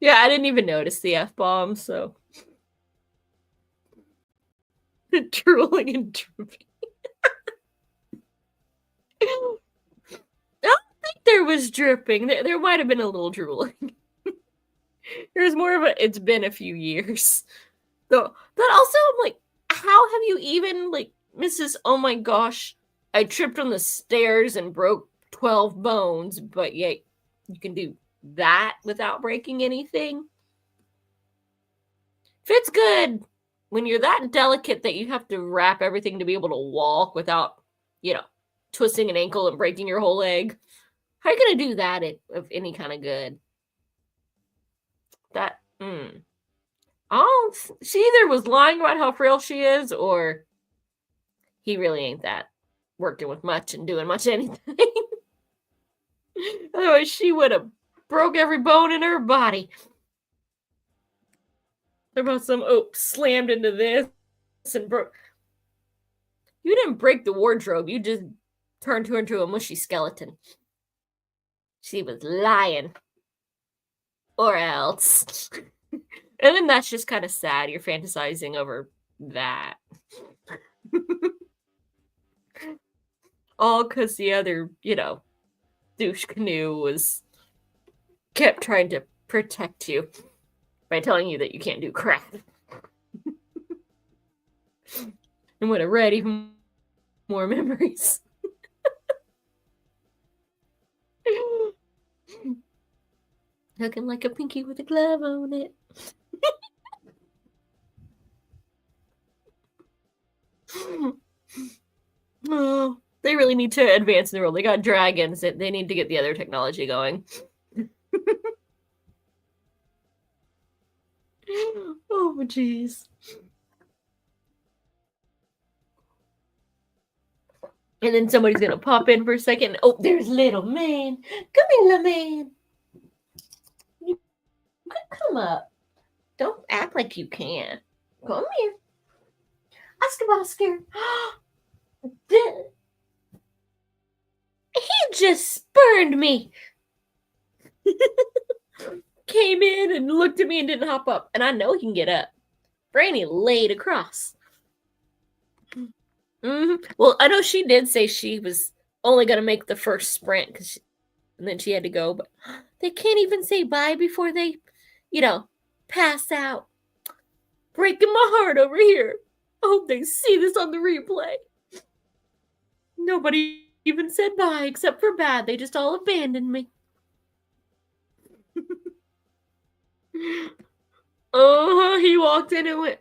Yeah, I didn't even notice the F-bomb, so. Drooling and drooping. I don't think there was dripping. There might have been a little drooling. There's more of it's been a few years. Though that also, I'm like, how have you even, Mrs. Oh my gosh, I tripped on the stairs and broke 12 bones, but yet you can do that without breaking anything? Fit's good when you're that delicate that you have to wrap everything to be able to walk without, twisting an ankle and breaking your whole leg. How are you going to do that of any kind of good? That, oh, she either was lying about how frail she is, or he really ain't that working with much and doing much anything. Otherwise, she would have broke every bone in her body. There about some slammed into this and broke. You didn't break the wardrobe. You just turned her into a mushy skeleton. She was lying. Or else. And then that's just kind of sad. You're fantasizing over that. All because the other, douche canoe kept trying to protect you by telling you that you can't do crap. And would have read even more memories. Looking like a pinky with a glove on it. Oh, they really need to advance in the world. They got dragons. They need to get the other technology going. Oh, jeez. And then somebody's going to pop in for a second. Oh, there's little man. Come here, little man. You can come up. Don't act like you can't. Come here. Oscar. He just spurned me. Came in and looked at me and didn't hop up. And I know he can get up. Franny laid across. Well, I know she did say she was only going to make the first sprint and then she had to go. But they can't even say bye before they, pass out. Breaking my heart over here. I hope they see this on the replay. Nobody even said bye except for Bad. They just all abandoned me. He walked in and went,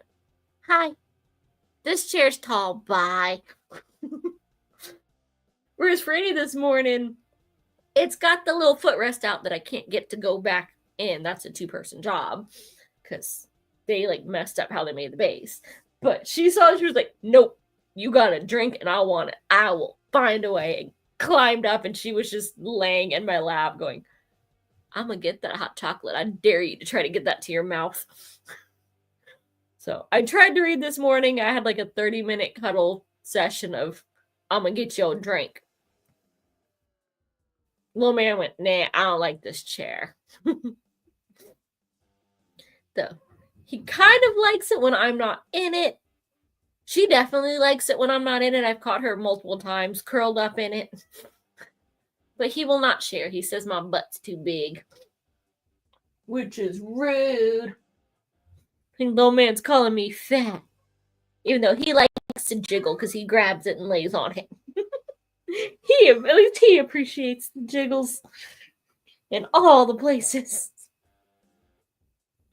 hi. This chair's tall. Bye. Whereas Franny this morning, it's got the little footrest out that I can't get to go back in. That's a 2-person job because they messed up how they made the base. But she saw it, she was like, nope, you got a drink and I want it. I will find a way. And climbed up and she was just laying in my lap going, I'm going to get that hot chocolate. I dare you to try to get that to your mouth. So I tried to read this morning. I had a 30-minute cuddle session of, I'm going to get you a drink. Little man went, nah, I don't like this chair. So he kind of likes it when I'm not in it. She definitely likes it when I'm not in it. I've caught her multiple times curled up in it. But he will not share. He says my butt's too big. Which is rude. I think little man's calling me fat. Even though he likes to jiggle because he grabs it and lays on it. At least he appreciates the jiggles in all the places.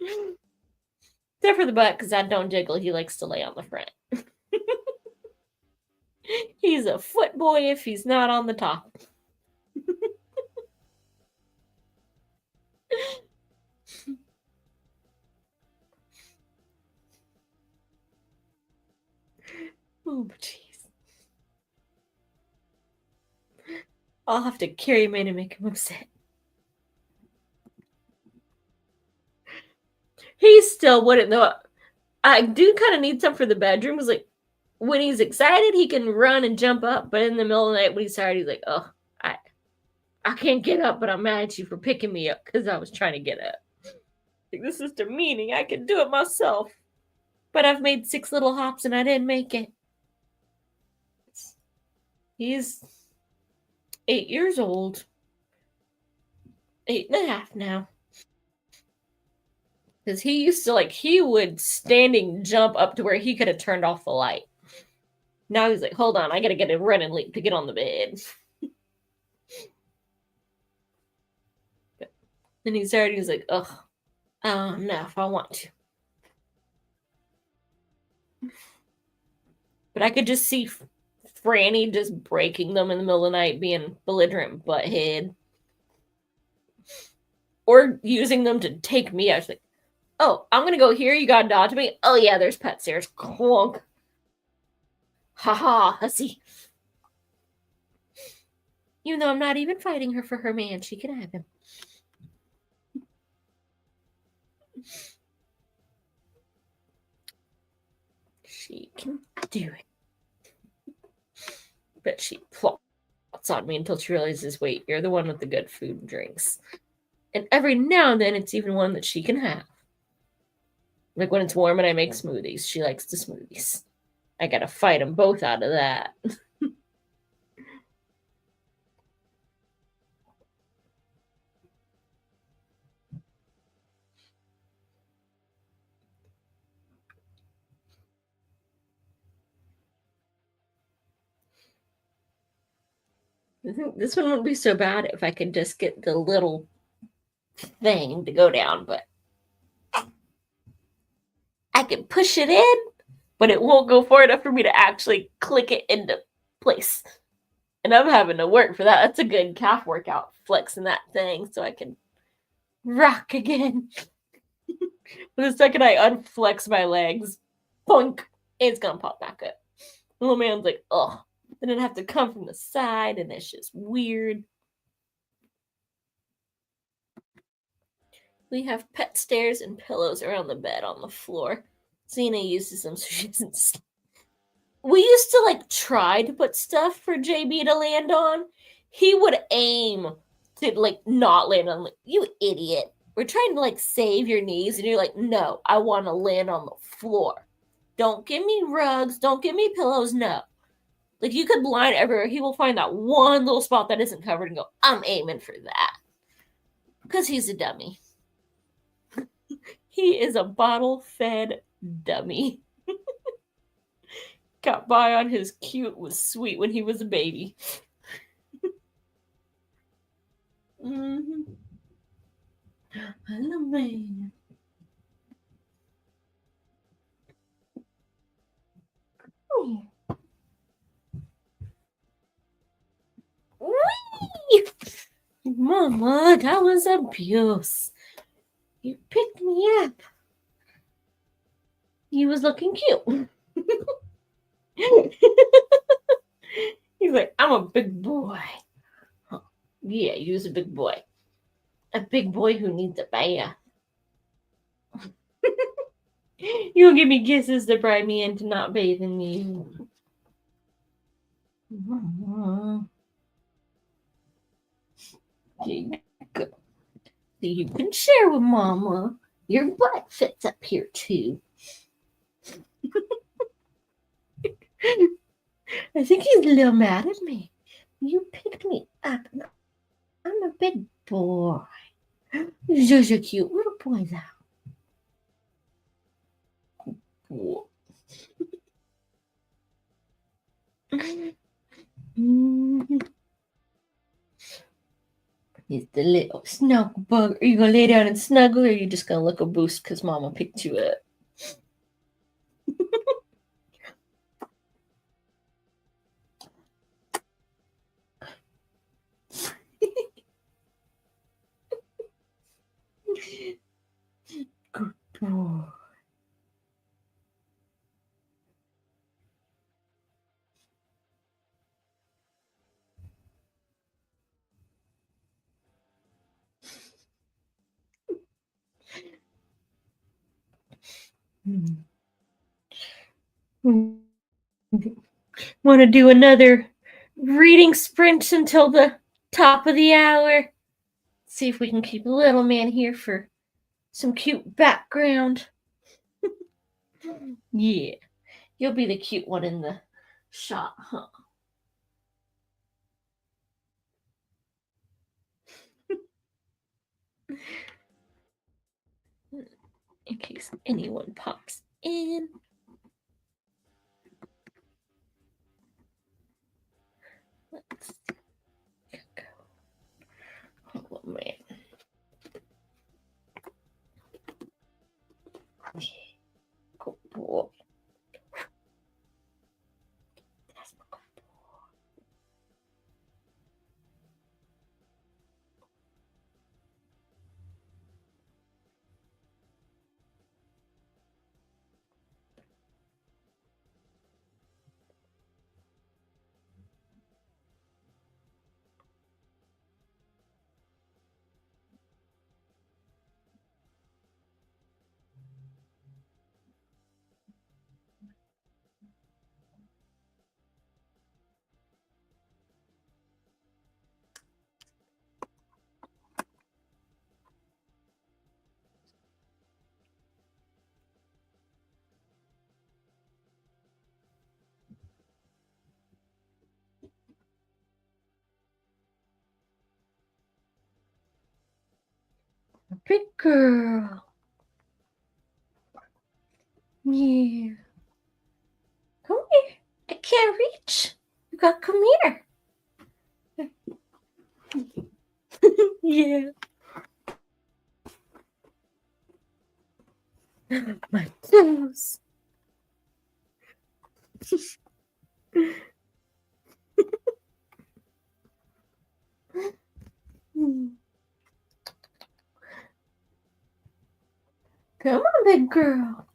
Except for the butt, because I don't jiggle. He likes to lay on the front. He's a foot boy if he's not on the top. Oh, jeez. I'll have to carry him in and make him upset. He still wouldn't, though. I do kind of need some for the bedroom. It's like, when he's excited, he can run and jump up. But in the middle of the night, when he's tired, he's like, oh, I can't get up, but I'm mad at you for picking me up because I was trying to get up. Like, this is demeaning. I can do it myself. But I've made 6 little hops and I didn't make it. He's 8 years old. 8.5 now. Because he used to, he would standing jump up to where he could have turned off the light. Now he's like, hold on, I gotta get a running leap to get on the bed. Then he started, he's like, ugh, I don't know if I want to. But I could just see Franny just breaking them in the middle of the night, being belligerent butthead. Or using them to take me out. She's like, oh, I'm gonna go here, you gotta dodge me. Oh yeah, there's pet stairs. Clunk. Haha, hussy. Even though I'm not even fighting her for her man, she can have him. She can do it. But she plots on me until she realizes, wait, you're the one with the good food and drinks. And every now and then, it's even one that she can have. Like when it's warm and I make smoothies, she likes the smoothies. I gotta fight them both out of that. I think this one wouldn't be so bad if I could just get the little thing to go down, but I can push it in, but it won't go far enough for me to actually click it into place. And I'm having to work for that. That's a good calf workout, flexing that thing so I can rock again. The second I unflex my legs, boink, it's gonna pop back up. The little man's like, ugh. Then it'd have to come from the side, and it's just weird. We have pet stairs and pillows around the bed on the floor. Xena uses them so she doesn't sleep. We used to like try to put stuff for JB to land on. He would aim to like not land on. Like, you idiot. We're trying to like save your knees, and you're like, no, I want to land on the floor. Don't give me rugs. Don't give me pillows. No. Like, you could line everywhere. He will find that one little spot that isn't covered and go, I'm aiming for that. Because he's a dummy. He is a bottle-fed dummy. Got by on his cute was sweet when he was a baby. Mm-hmm. Hello, man. Oh. Whee! Mama, that was abuse. You picked me up. You was looking cute. He's like, I'm a big boy. Huh. Yeah, you was a big boy. A big boy who needs a bath. You'll give me kisses to bribe me into not bathing you. Good. So you can share with Mama. Your butt fits up here too. I think he's a little mad at me. You picked me up. I'm a big boy. You're such a cute little boy now. He's the little snuggle bug. Are you gonna lay down and snuggle, or are you just gonna look a boost because Mama picked you up? Good boy. Want to do another reading sprint until the top of the hour? See if we can keep little man here for some cute background. Yeah, you'll be the cute one in the shot, huh? In case anyone pops in. Let's go. Oh, man. Good boy. That's my good boy. Good girl. Yeah. Come here. I can't reach. You gotta come here. Yeah. My toes. Come on, big girl.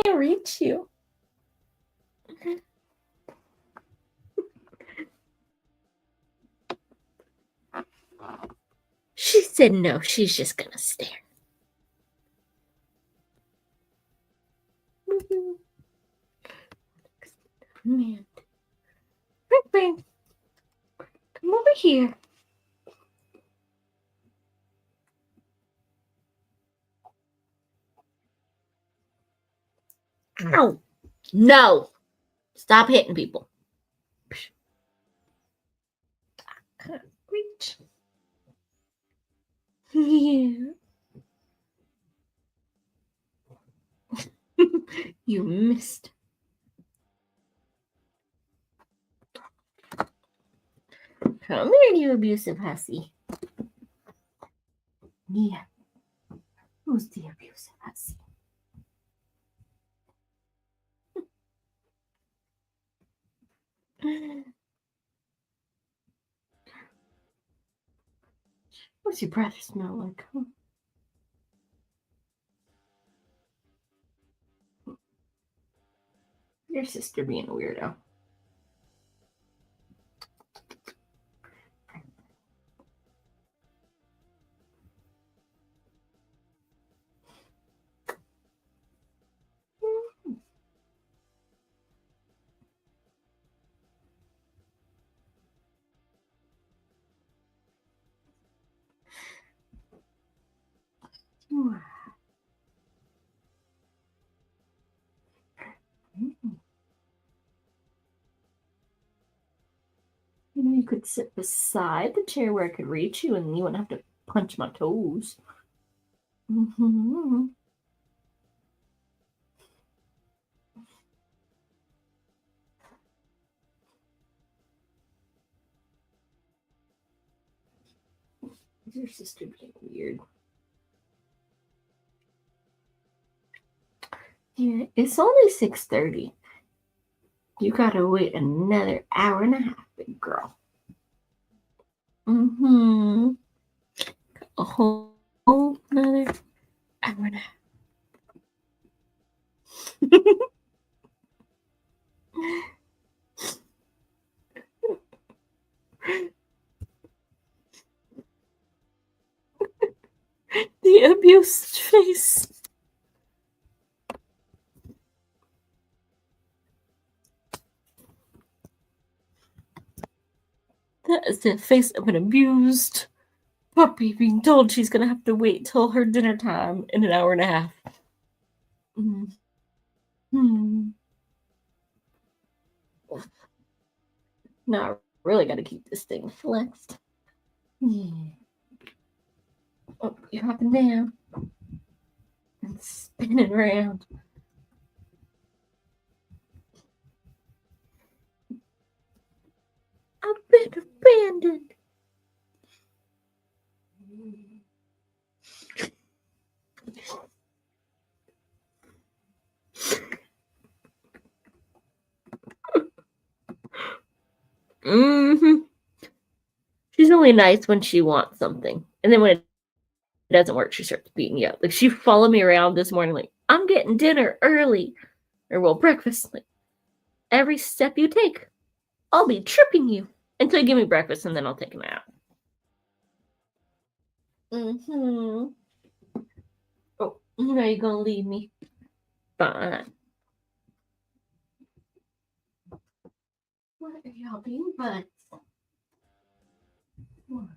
Can't reach you. She said no, she's just gonna stare. Man. Bing, bing. Come over here. Ow. No. Stop hitting people. Can't reach. Yeah. You missed. Come here, you abusive hussy. Yeah. Who's the abusive hussy? What's your breath smell like? Huh? Your sister being a weirdo. You could sit beside the chair where I could reach you and you wouldn't have to punch my toes. Mm-hmm. Your sister being weird. Yeah, it's only 6:30. You gotta wait another hour and a half, big girl. Mm-hmm. A whole another hour and a half. The abused face. That is the face of an abused puppy being told she's gonna have to wait till her dinner time in an hour and a half. Mm-hmm. Now I really gotta keep this thing flexed. Yeah. Oh, you're hopping down and spinning around. I've been abandoned. Mm-hmm. She's only nice when she wants something. And then when it doesn't work, she starts beating you up. Like she followed me around this morning, like, I'm getting dinner early. Or well, breakfast. Like every step you take, I'll be tripping you until you give me breakfast and then I'll take a nap. Mm-hmm. Oh, now you're gonna leave me. Fine. What are y'all being buds? What?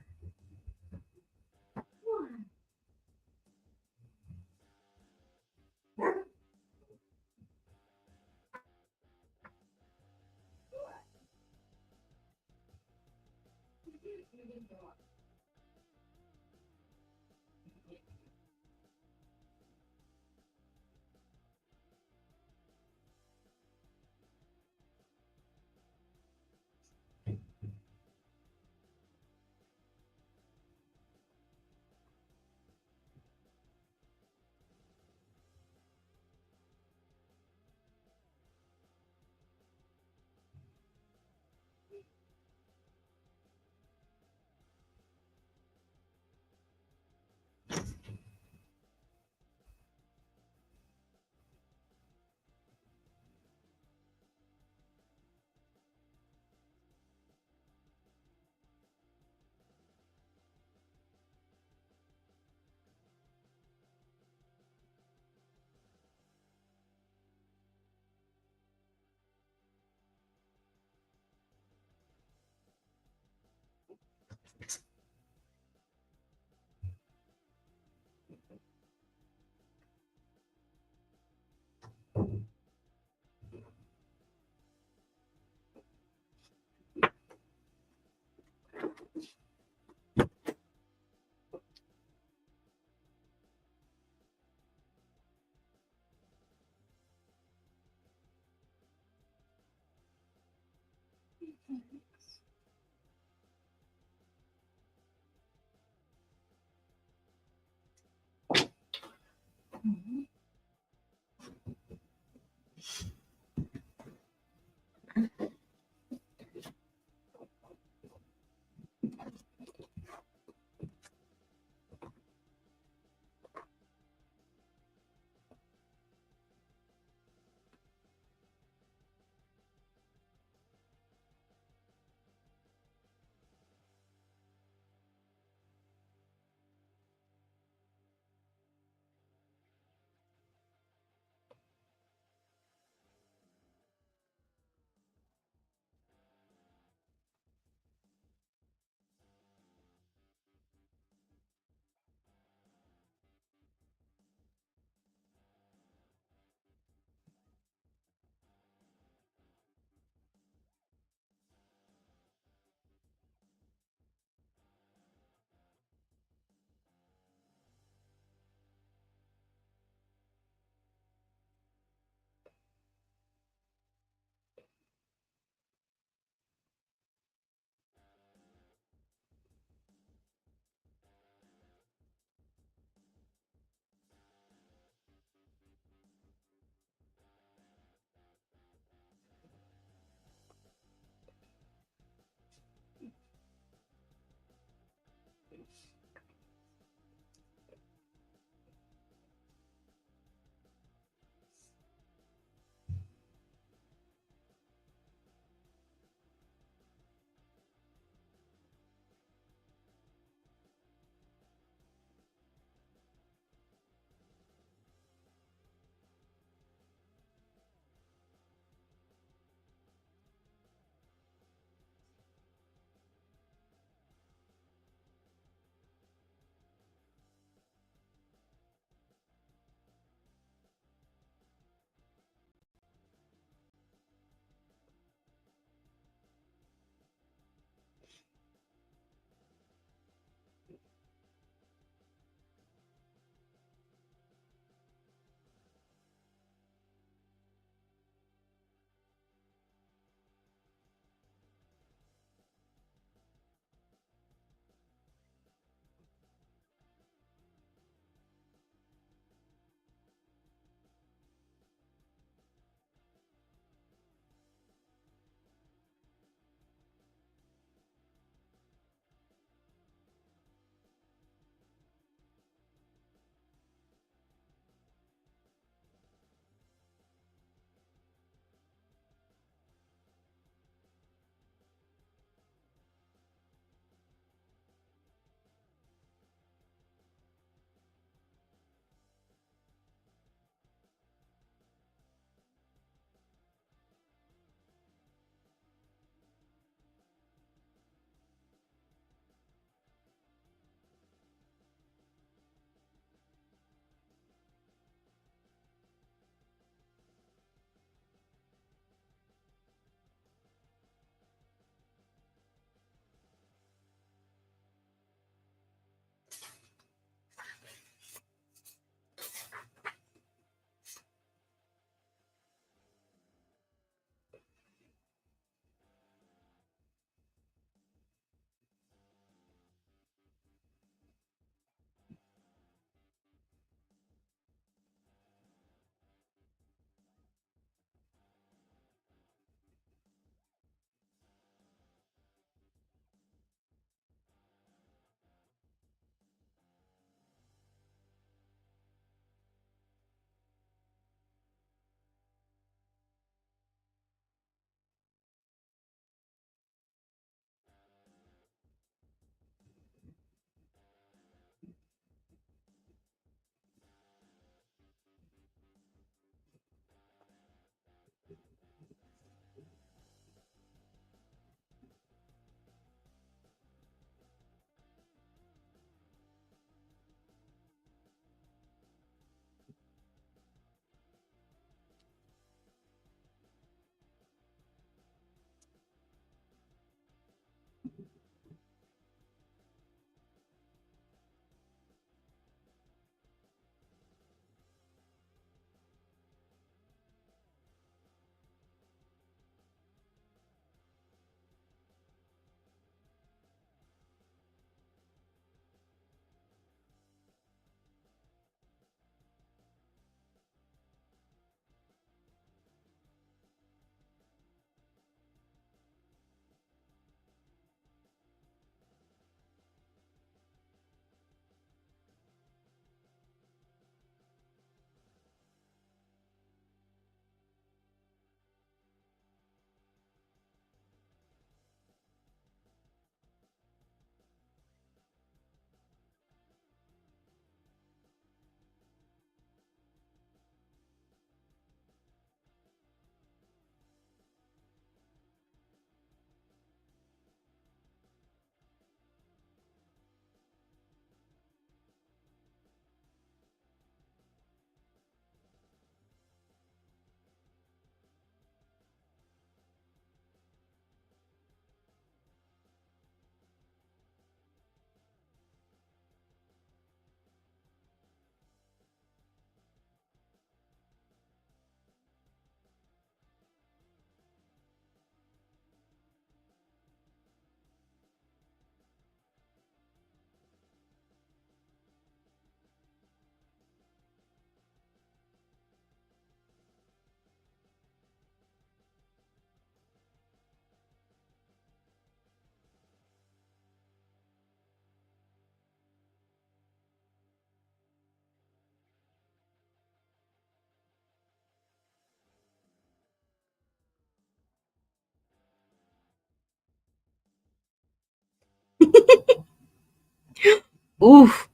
Oof.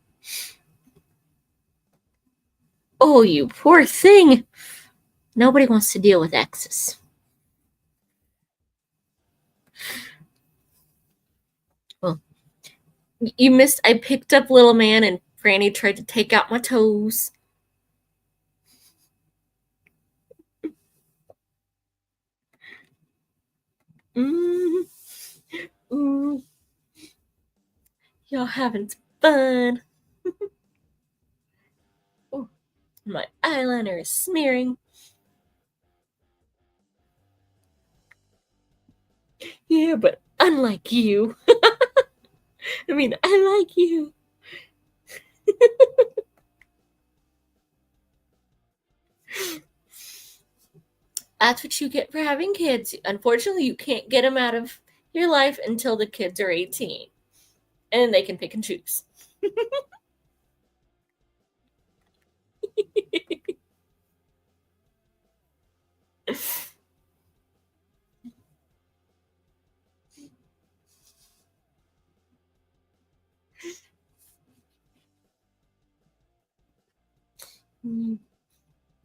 Oh, you poor thing. Nobody wants to deal with exes. Well, you missed. I picked up little man, and Franny tried to take out my toes. Mm, ooh, y'all having fun. Ooh, my eyeliner is smearing. Yeah, but unlike you. I mean, I like you. That's what you get for having kids. Unfortunately, you can't get them out of your life until the kids are 18. And they can pick and choose.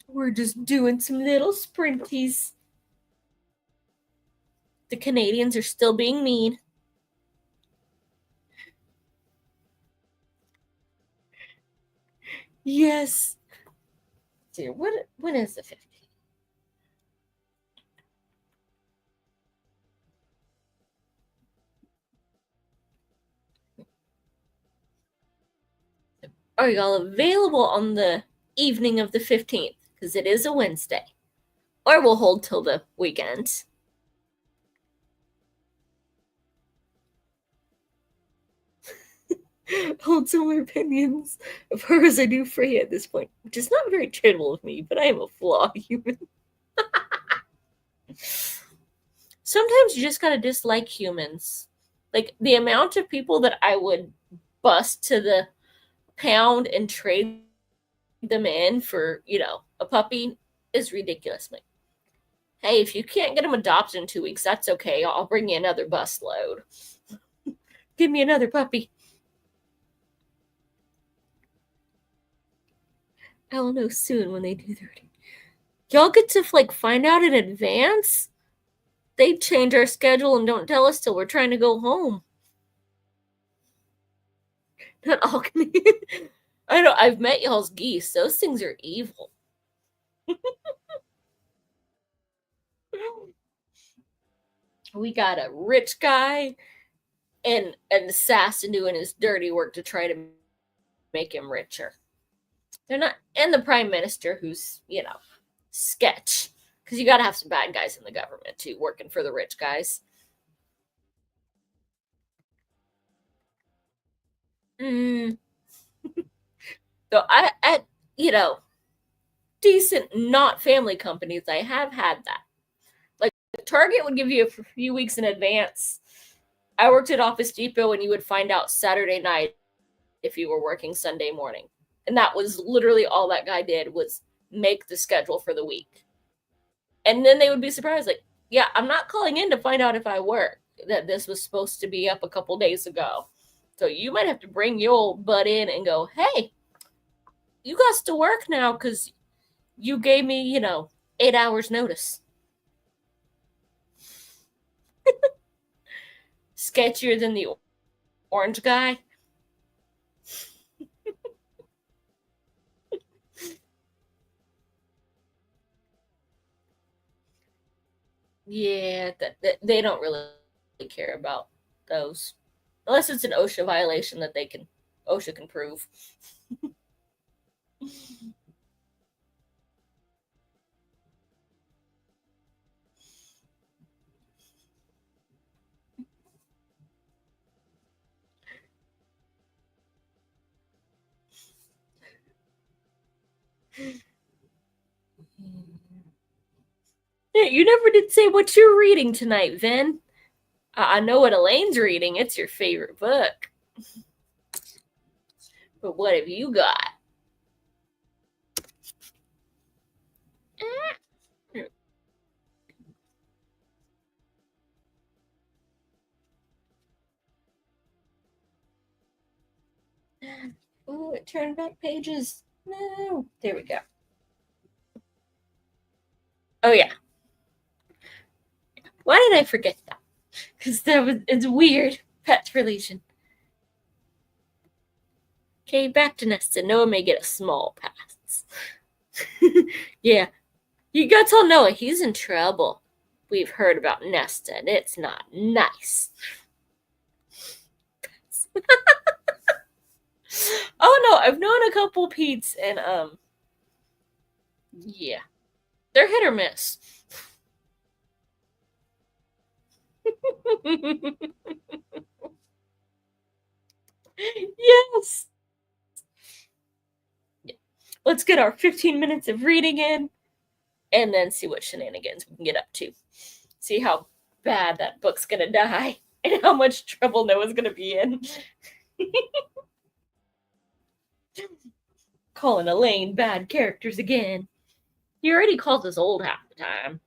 We're just doing some little sprinties. The Canadians are still being mean. Yes. Dear, when is the 15th? Are y'all available on the evening of the 15th? Because it is a Wednesday. Or we'll hold till the weekend. Hold similar opinions of her as I do Freya at this point, which is not very charitable of me, but I am a flawed human. Sometimes you just gotta dislike humans. Like the amount of people that I would bust to the pound and trade them in for, a puppy is ridiculous. Like, hey, if you can't get them adopted in 2 weeks, that's okay. I'll bring you another bus load. Give me another puppy. I'll know soon when they do their. Y'all get to find out in advance. They change our schedule and don't tell us till we're trying to go home. Not all Canadian. I know I've met y'all's geese. Those things are evil. We got a rich guy and an assassin doing his dirty work to try to make him richer. They're not, and the prime minister who's, sketch. Because you got to have some bad guys in the government too, working for the rich guys. Mm. So at decent not family companies, I have had that. Like Target would give you a few weeks in advance. I worked at Office Depot, and you would find out Saturday night if you were working Sunday morning, and that was literally all that guy did was make the schedule for the week. And then they would be surprised, like, yeah, I'm not calling in to find out if I work. That this was supposed to be up a couple days ago. So you might have to bring your old butt in and go, hey, you got to work now because you gave me, 8 hours notice. Sketchier than the orange guy. Yeah, they don't really care about those. Unless it's an OSHA violation that OSHA can prove. Yeah, you never did say what you're reading tonight, Vin. I know what Elaine's reading. It's your favorite book. But what have you got? Can't turn back pages. No. There we go. Oh yeah. Why did I forget that? Because it's weird. Pet relation. Okay, back to Nesta. Noah may get a small pass. Yeah. You gotta tell Noah he's in trouble. We've heard about Nesta and it's not nice. Oh no, I've known a couple Pete's and yeah. They're hit or miss. Yes. Let's get our 15 minutes of reading in and then see what shenanigans we can get up to. See how bad that book's gonna die and how much trouble Noah's gonna be in. Calling Elaine bad characters again. He already calls us old half the time.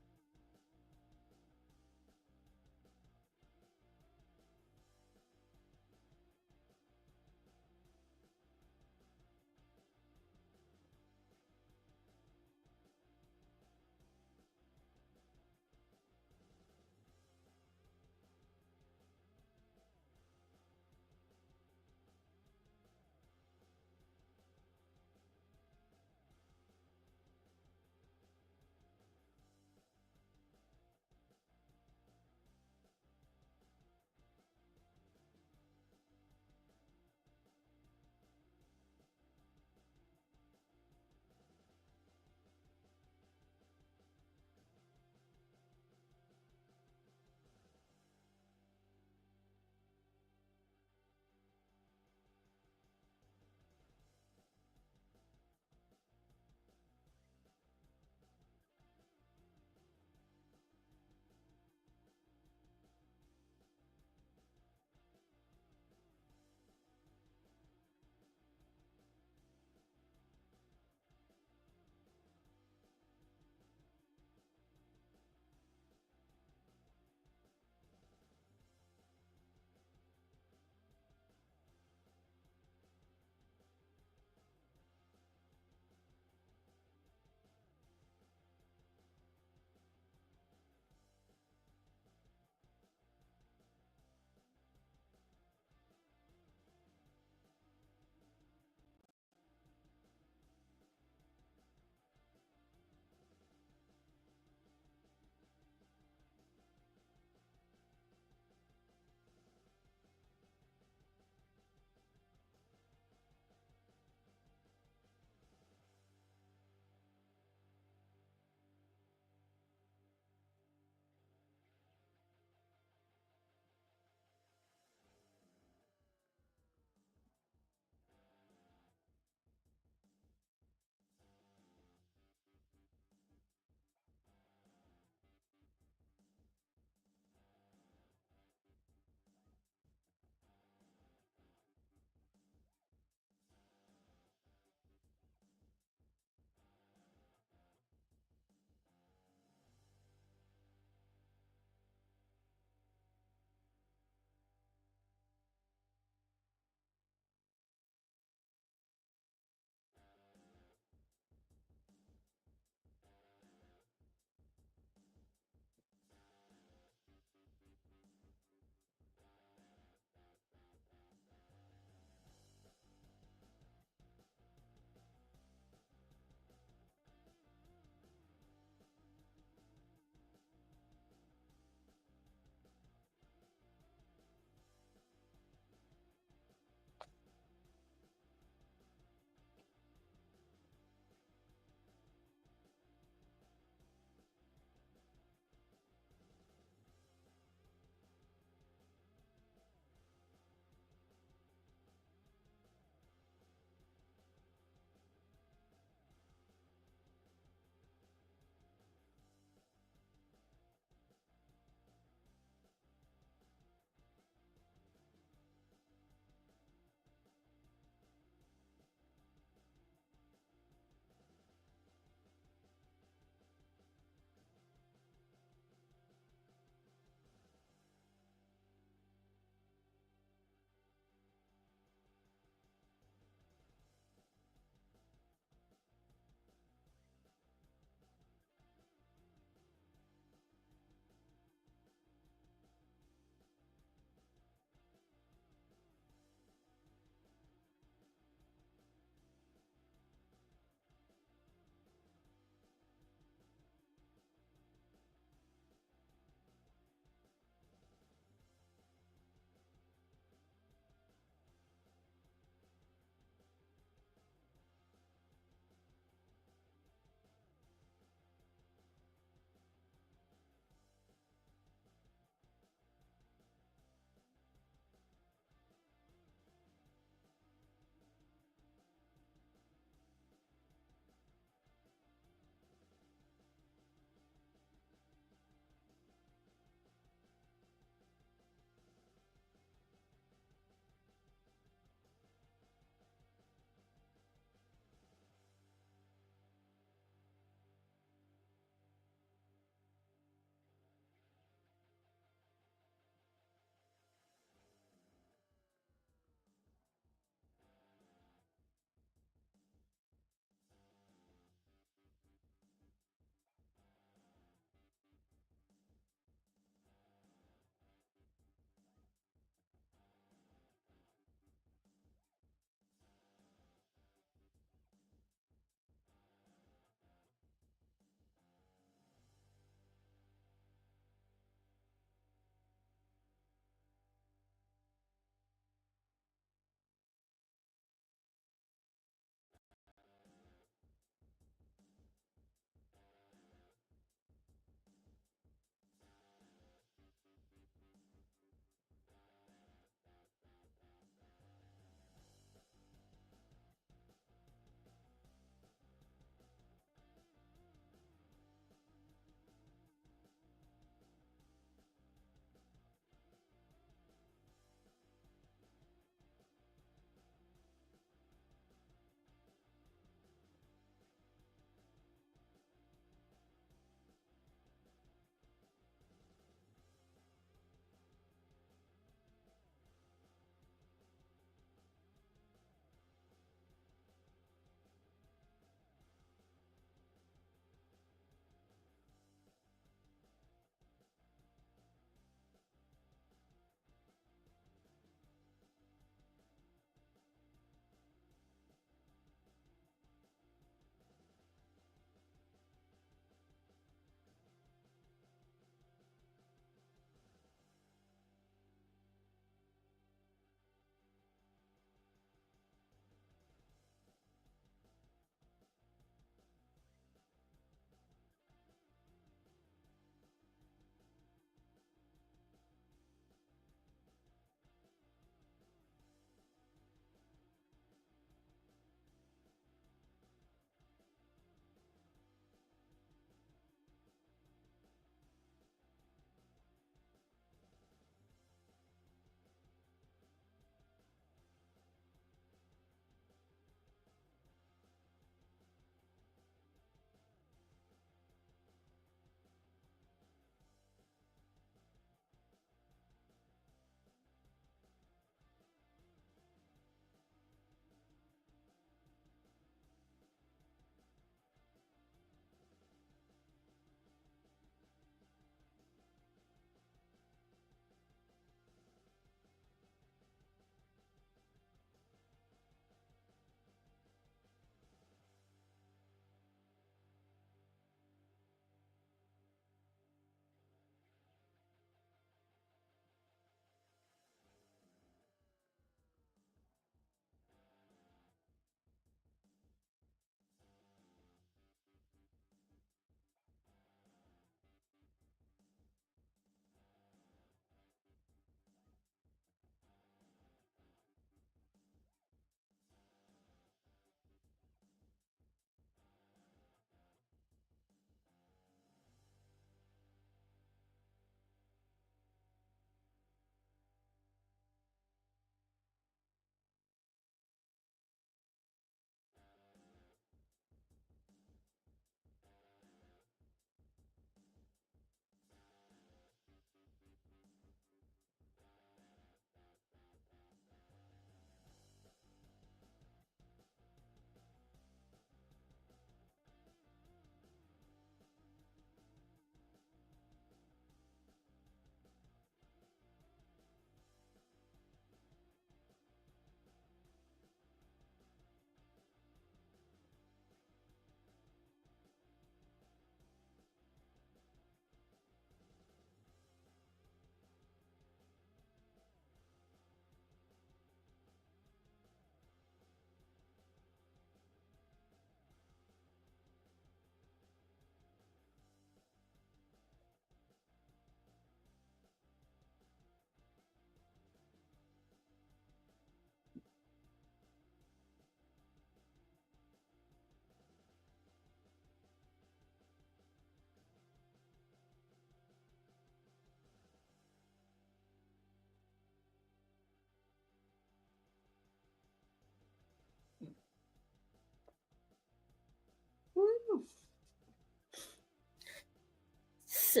So,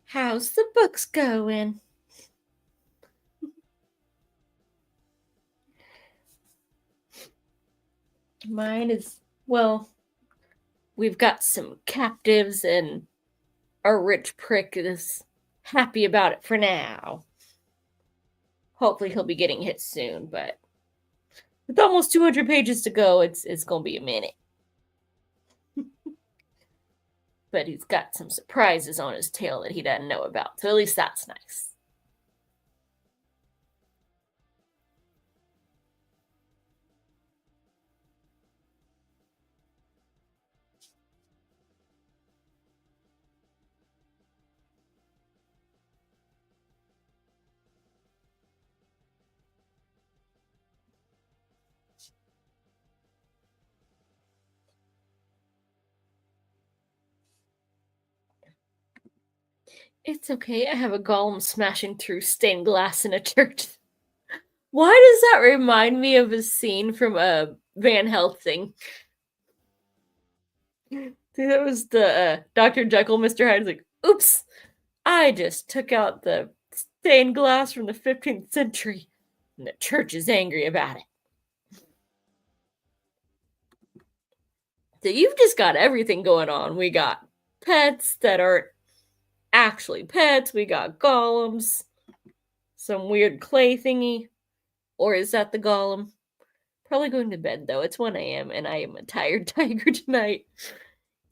how's the books going? Mine is, well, we've got some captives, and our rich prick is happy about it for now. Hopefully, he'll be getting hit soon, but with almost 200 pages to go, it's gonna be a minute. But he's got some surprises on his tail that he doesn't know about, so at least that's nice. It's okay. I have a golem smashing through stained glass in a church. Why does that remind me of a scene from a Van Helsing? That was the Dr. Jekyll, Mr. Hyde's like, oops, I just took out the stained glass from the 15th century, and the church is angry about it. So you've just got everything going on. We got pets that aren't actually pets. We got golems, some weird clay thingy. Or is that the golem? Probably going to bed though. It's 1 a.m. and I am a tired tiger tonight.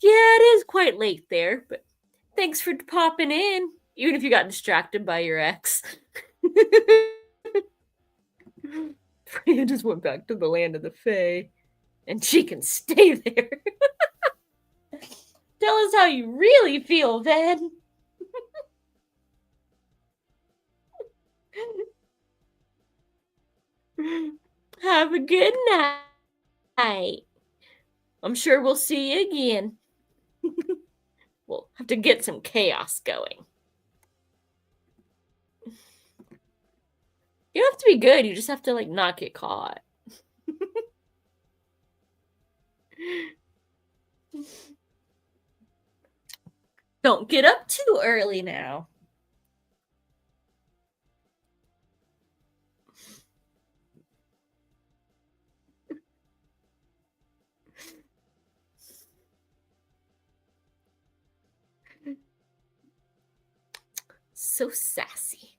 Yeah, it is quite late there, but thanks for popping in, even if you got distracted by your ex. Freya just went back to the land of the Fae, and she can stay there. Tell us how you really feel, Van. Have a good night. I'm sure we'll see you again. We'll have to get some chaos going. You don't have to be good, you just have to, like, not get caught. Don't get up too early now. So sassy.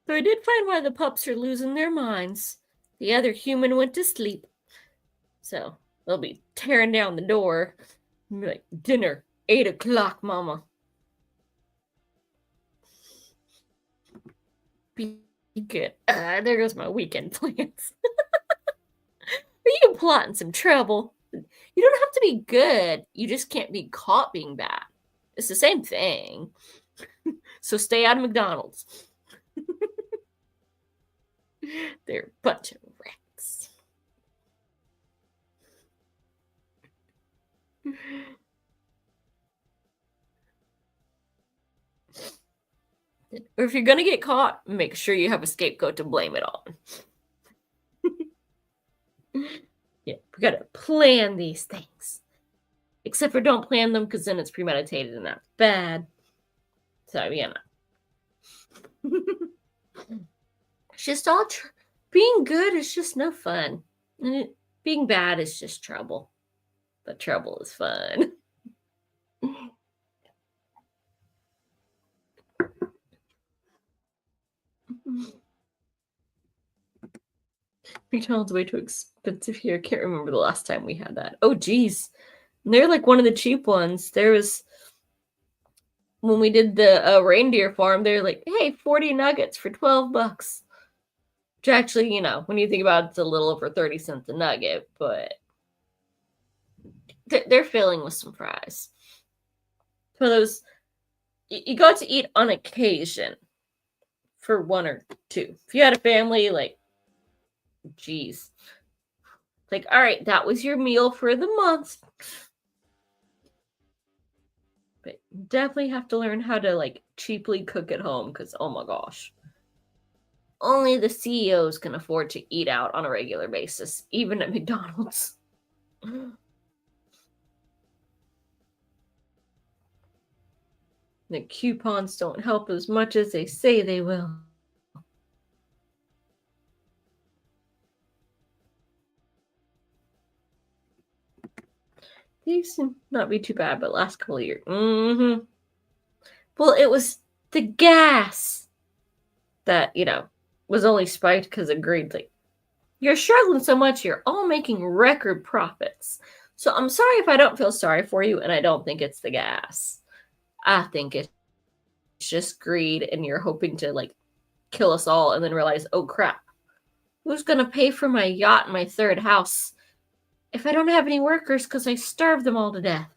So I did find why the pups are losing their minds. The other human went to sleep. So they'll be tearing down the door and be like, dinner, 8 o'clock, mama. Be good. There goes my weekend plans. Are you plotting some trouble? You don't have to be good. You just can't be caught being bad. It's the same thing. So stay out of McDonald's. They're a bunch of rats. Or if you're gonna get caught, make sure you have a scapegoat to blame it on. Yeah, we gotta plan these things. Except for don't plan them, because then it's premeditated and that's bad. So, yeah. It's just all being good is just no fun. And being bad is just trouble. But trouble is fun. McDonald's way too expensive here. Can't remember the last time we had that. Oh, geez. And they're like one of the cheap ones. There was, when we did the reindeer farm, they're like, hey, 40 nuggets for $12. Which actually, you know, when you think about it, it's a little over 30 cents a nugget, but they're filling with some fries. For those, you got to eat on occasion for 1 or 2. If you had a family, like, geez. Like, all right, that was your meal for the month. But definitely have to learn how to, like, cheaply cook at home, because, oh my gosh. only the CEOs can afford to eat out on a regular basis, even at McDonald's. The coupons don't help as much as they say they will. These seem not be too bad, but last couple of years. Well, it was the gas that, was only spiked because of greed. Like, you're struggling so much, you're all making record profits. So I'm sorry if I don't feel sorry for you, and I don't think it's the gas. I think it's just greed, and you're hoping to, like, kill us all and then realize, oh crap, who's going to pay for my yacht and my third house if I don't have any workers because I starved them all to death?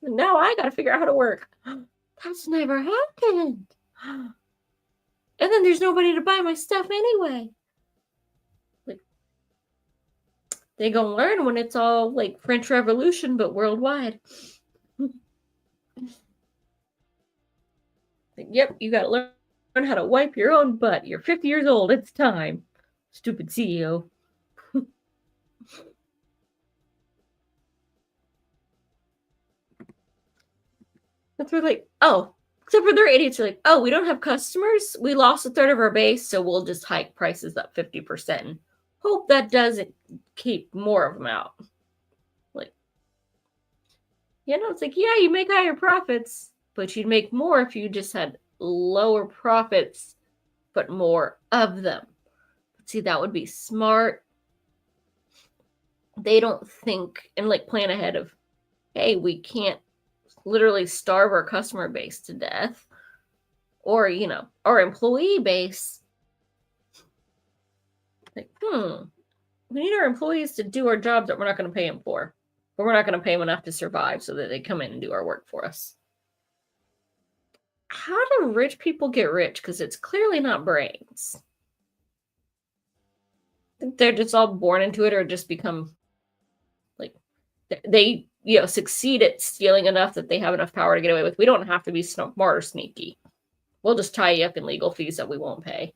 And now I got to figure out how to work. That's never happened. And then there's nobody to buy my stuff anyway. Like, they gonna learn when it's all like French Revolution, but worldwide. Like, yep, you gotta learn how to wipe your own butt. You're 50 years old. It's time. Stupid CEO. That's where, like, oh, except for their idiots are like, oh, we don't have customers. We lost a third of our base, so we'll just hike prices up 50% and hope that doesn't keep more of them out. Like, it's like, yeah, you make higher profits, but you'd make more if you just had lower profits, but more of them. See, that would be smart. They don't think and like plan ahead of, hey, we can't literally starve our customer base to death, or our employee base. Like, we need our employees to do our jobs that we're not going to pay them for, but we're not going to pay them enough to survive so that they come in and do our work for us. How do rich people get rich? Because it's clearly not brains. They're just all born into it, or just become like they succeed at stealing enough that they have enough power to get away with. We don't have to be smart or sneaky. We'll just tie you up in legal fees that we won't pay.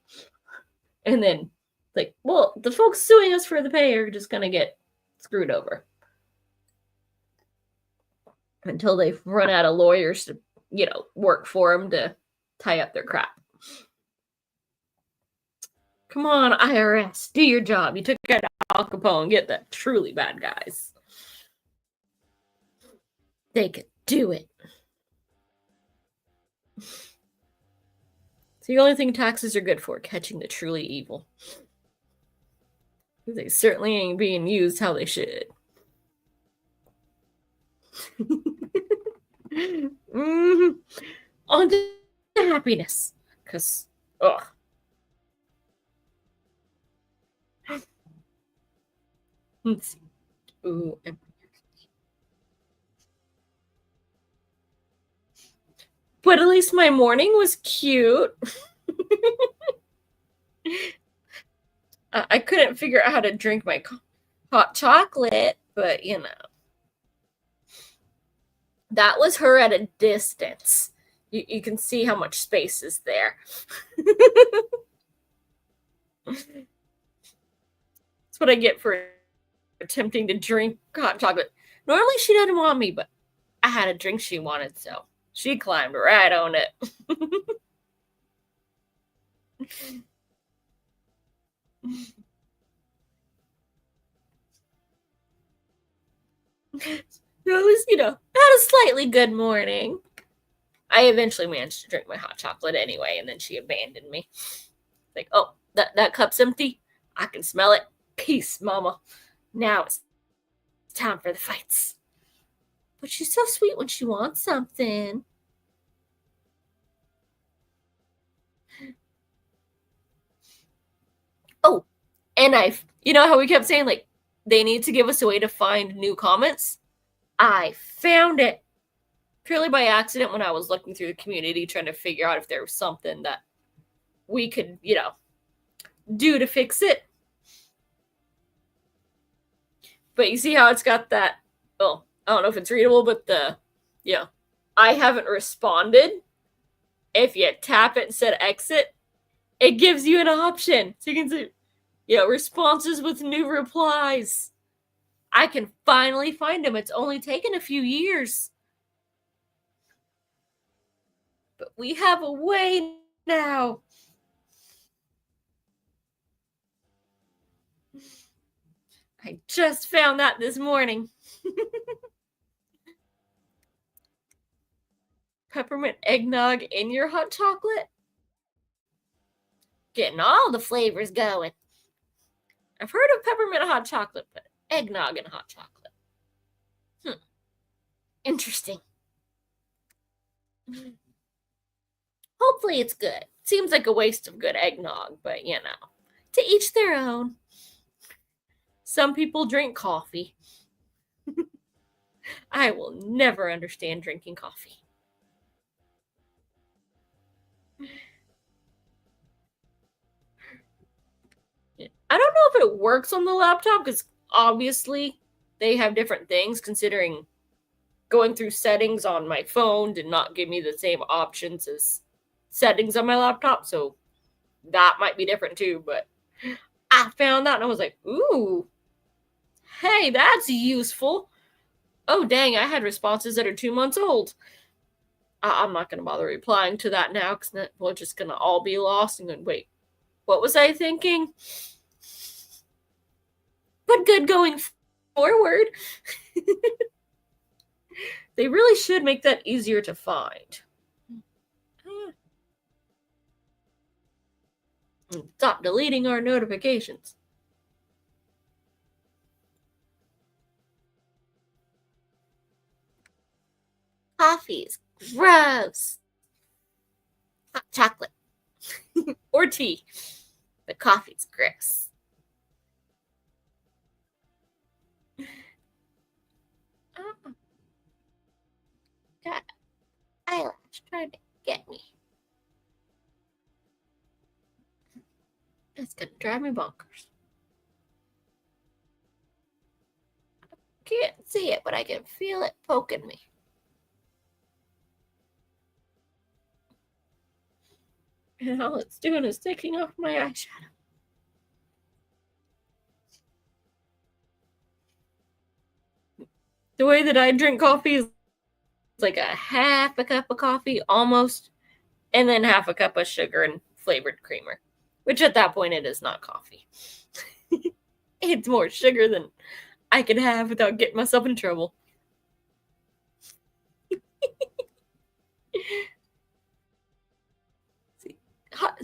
And then, like, well, the folks suing us for the pay are just going to get screwed over until they've run out of lawyers to, work for them to tie up their crap. Come on, IRS, do your job. You took out Al Capone, get the truly bad guys. They could do it. It's the only thing taxes are good for, catching the truly evil. They certainly ain't being used how they should. On to happiness. Because, ugh. Let's see. Ooh. But at least my morning was cute. I couldn't figure out how to drink my hot chocolate, but that was her at a distance. You can see how much space is there. That's what I get for attempting to drink hot chocolate. Normally she doesn't want me, but I had a drink she wanted, so she climbed right on it. At least, had a slightly good morning. I eventually managed to drink my hot chocolate anyway, and then she abandoned me. Like, oh, that cup's empty. I can smell it. Peace, mama. Now it's time for the fights. But she's so sweet when she wants something. Oh, and how we kept saying, like, they need to give us a way to find new comments? I found it purely by accident when I was looking through the community trying to figure out if there was something that we could, do to fix it. But you see how it's got that, well, I don't know if it's readable, but I haven't responded. If you tap it and said exit, It gives you an option. So you can say, responses with new replies. I can finally find them. It's only taken a few years. But we have a way now. I just found that this morning. Peppermint eggnog in your hot chocolate? Getting all the flavors going. I've heard of peppermint hot chocolate, but eggnog in hot chocolate. Interesting. Hopefully it's good. Seems like a waste of good eggnog, but to each their own. Some people drink coffee. I will never understand drinking coffee. I don't know if it works on the laptop because obviously they have different things, considering going through settings on my phone did not give me the same options as settings on my laptop, so that might be different too. But I found that and I was like, ooh, hey, that's useful. Oh, dang, I had responses that are 2 months old. I'm not going to bother replying to that now because we're just going to all be lost and then, wait, what was I thinking? But good going forward. They really should make that easier to find. Stop deleting our notifications. Coffee's gross. Hot chocolate. Or tea. But coffee's gross. Got eyelash trying to get me. It's gonna drive me bonkers. Can't see it, but I can feel it poking me. And all it's doing is taking off my eyeshadow. The way that I drink coffee is like a half a cup of coffee, almost, and then half a cup of sugar and flavored creamer, which at that point it is not coffee. It's more sugar than I can have without getting myself in trouble. See,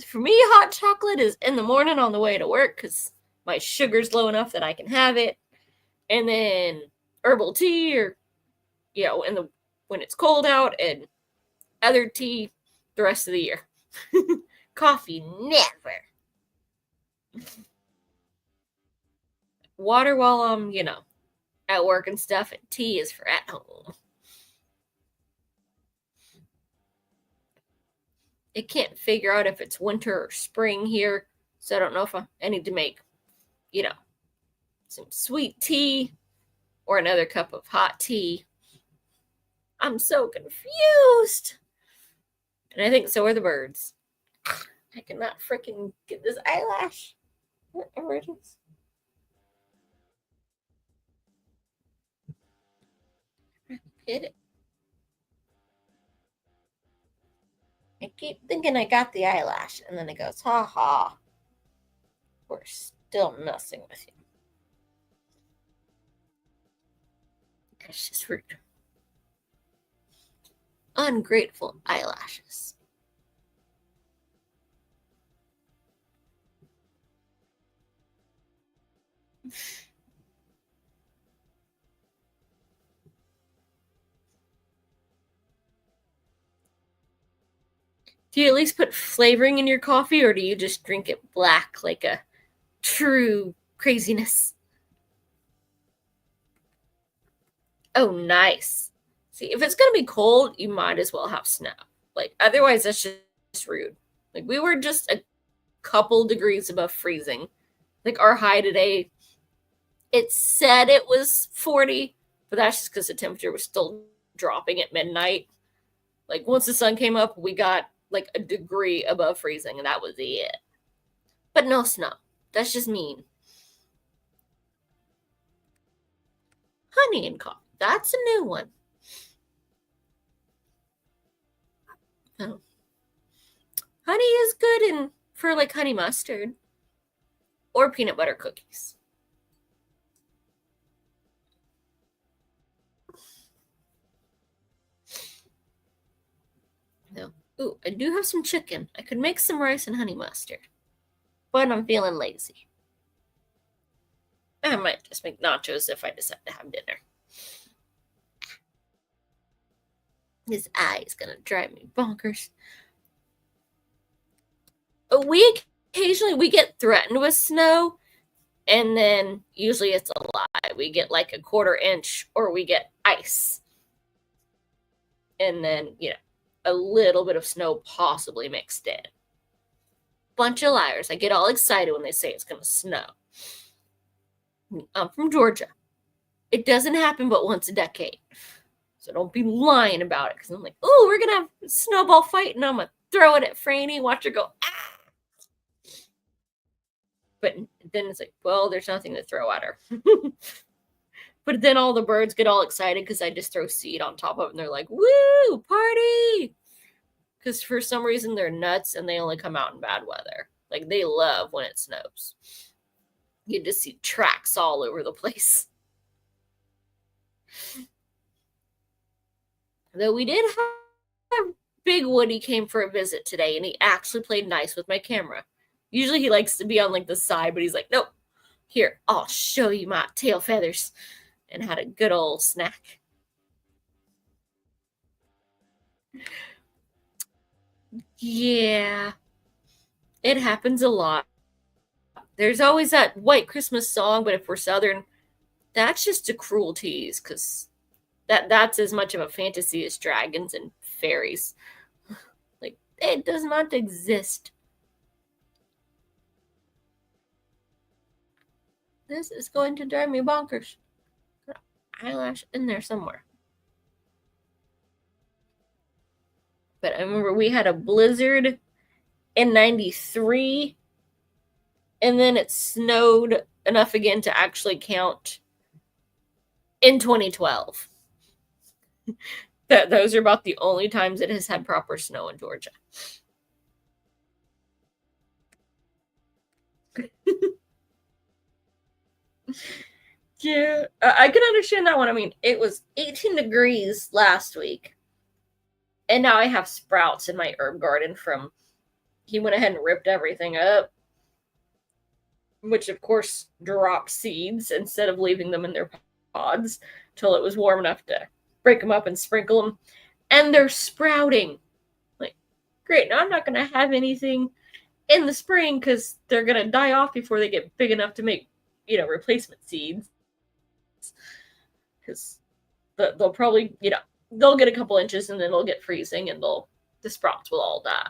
for me, hot chocolate is in the morning on the way to work because my sugar's low enough that I can have it. And then herbal tea, or when it's cold out, and other tea the rest of the year. Coffee, never. Water while I'm, at work and stuff, and tea is for at home. It can't figure out if it's winter or spring here, so I don't know if I need to make, some sweet tea or another cup of hot tea. I'm so confused. And I think so are the birds. I cannot freaking get this eyelash. Whatever it is. Hit it. I keep thinking I got the eyelash, and then it goes, ha ha. We're still messing with you. That's just rude. Ungrateful eyelashes. Do you at least put flavoring in your coffee, or do you just drink it black like a true craziness? Oh, nice. See, if it's going to be cold, you might as well have snow. Otherwise, that's just rude. We were just a couple degrees above freezing. Our high today, it said it was 40, but that's just because the temperature was still dropping at midnight. Once the sun came up, we got a degree above freezing, and that was it. But no snow. That's just mean. Honey and coffee. That's a new one. Oh. Honey is good in for like honey mustard or peanut butter cookies. No. Ooh, I do have some chicken. I could make some rice and honey mustard. But I'm feeling lazy. I might just make nachos if I decide to have dinner. This eye is gonna drive me bonkers. We occasionally get threatened with snow, and then usually it's a lie. We get like a quarter inch, or we get ice, and then a little bit of snow possibly mixed in. Bunch of liars. I get all excited when they say it's gonna snow. I'm from Georgia. It doesn't happen but once a decade. So don't be lying about it, because I'm like, oh, we're gonna have a snowball fight, and I'm gonna throw it at Franny, watch her go, ah. But then it's like, well, there's nothing to throw at her. But then all the birds get all excited because I just throw seed on top of it, and they're like, woo, party! Because for some reason they're nuts and they only come out in bad weather. Like, they love when it snows. You just see tracks all over the place. Though we did have Big Woody came for a visit today, and he actually played nice with my camera. Usually he likes to be on like the side, but he's like, nope, here, I'll show you my tail feathers, and had a good old snack. Yeah, it happens a lot. There's always that White Christmas song, but if we're Southern, that's just a cruel tease, because that's as much of a fantasy as dragons and fairies. Like, it does not exist. This is going to drive me bonkers. Eyelash in there somewhere. But I remember we had a blizzard in 93, and then it snowed enough again to actually count in 2012. Those are about the only times it has had proper snow in Georgia. Yeah, I can understand that one. I mean, it was 18 degrees last week, and now I have sprouts in my herb garden from he went ahead and ripped everything up, which of course dropped seeds instead of leaving them in their pods till it was warm enough to break them up and sprinkle them, and they're sprouting. Like, great, now I'm not going to have anything in the spring because they're going to die off before they get big enough to make replacement seeds, because they'll probably they'll get a couple inches and then they'll get freezing and the sprouts will all die.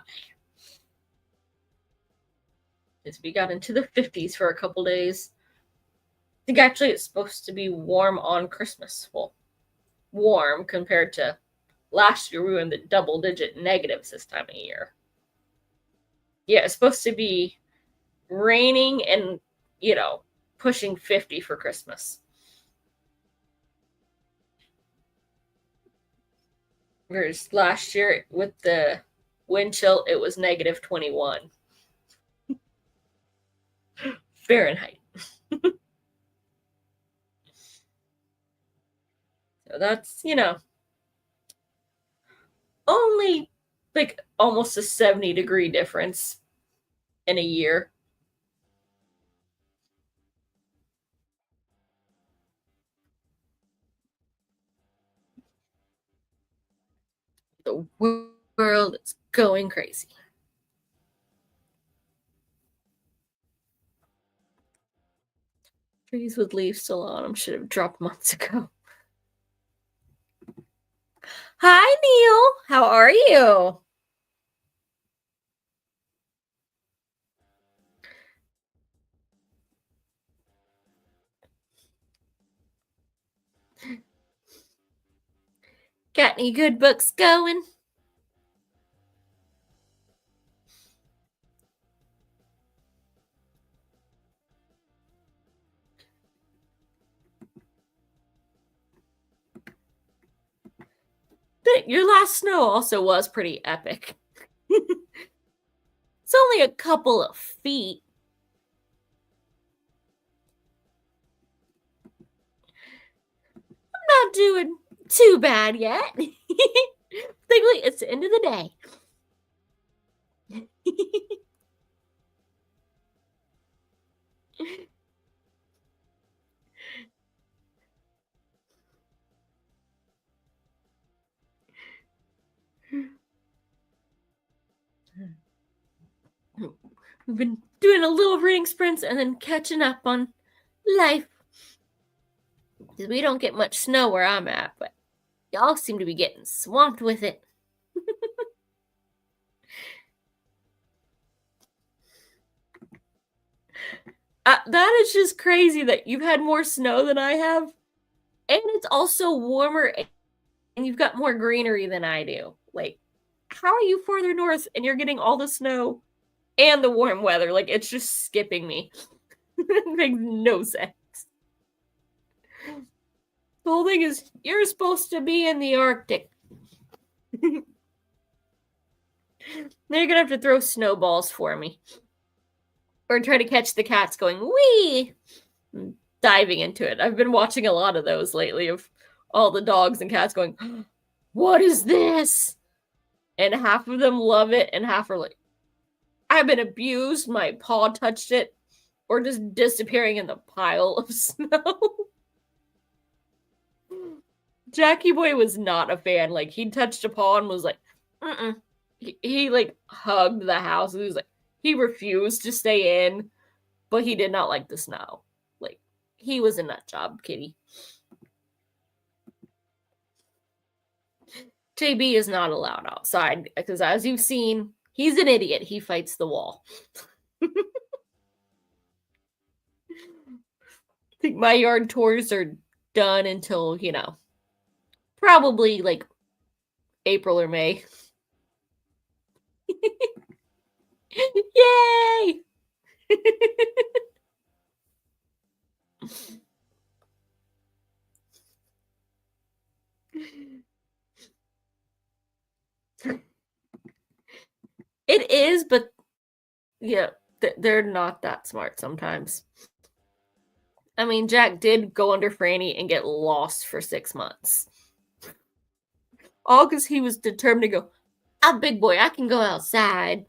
Because we got into the 50s for a couple days. I think actually it's supposed to be warm on Christmas. Well, warm compared to last year. We were in the double-digit negatives this time of year. Yeah, it's supposed to be raining and pushing 50 for Christmas. Whereas last year with the wind chill, it was negative 21 Fahrenheit. So that's, only like almost a 70-degree difference in a year. The world is going crazy. Trees with leaves still on them should have dropped months ago. Hi, Neil. How are you? Got any good books going? your last snow also was pretty epic. It's only a couple of feet. I'm not doing too bad yet. Thankfully, it's the end of the day. We've been doing a little reading sprints and then catching up on life. Because we don't get much snow where I'm at, but y'all seem to be getting swamped with it. That is just crazy that you've had more snow than I have. And it's also warmer and you've got more greenery than I do. Like, how are you farther north and you're getting all the snow and the warm weather? Like, it's just skipping me. It makes no sense. The whole thing is, you're supposed to be in the Arctic. Now you're gonna have to throw snowballs for me. Or try to catch the cats going, wee! Diving into it. I've been watching a lot of those lately of all the dogs and cats going, what is this? And half of them love it, and half are like, I've been abused, my paw touched it, or just disappearing in the pile of snow. Jackie Boy was not a fan. Like, he touched a paw and was like, He like hugged the house. He was like, he refused to stay in, but he did not like the snow. Like, he was a nut job, kitty. JB is not allowed outside because, as you've seen, he's an idiot. He fights the wall. I think my yard tours are done until, probably like April or May. Yay! It is, but yeah, they're not that smart sometimes. I mean, Jack did go under Franny and get lost for 6 months. All because he was determined to go, I'm big boy, I can go outside.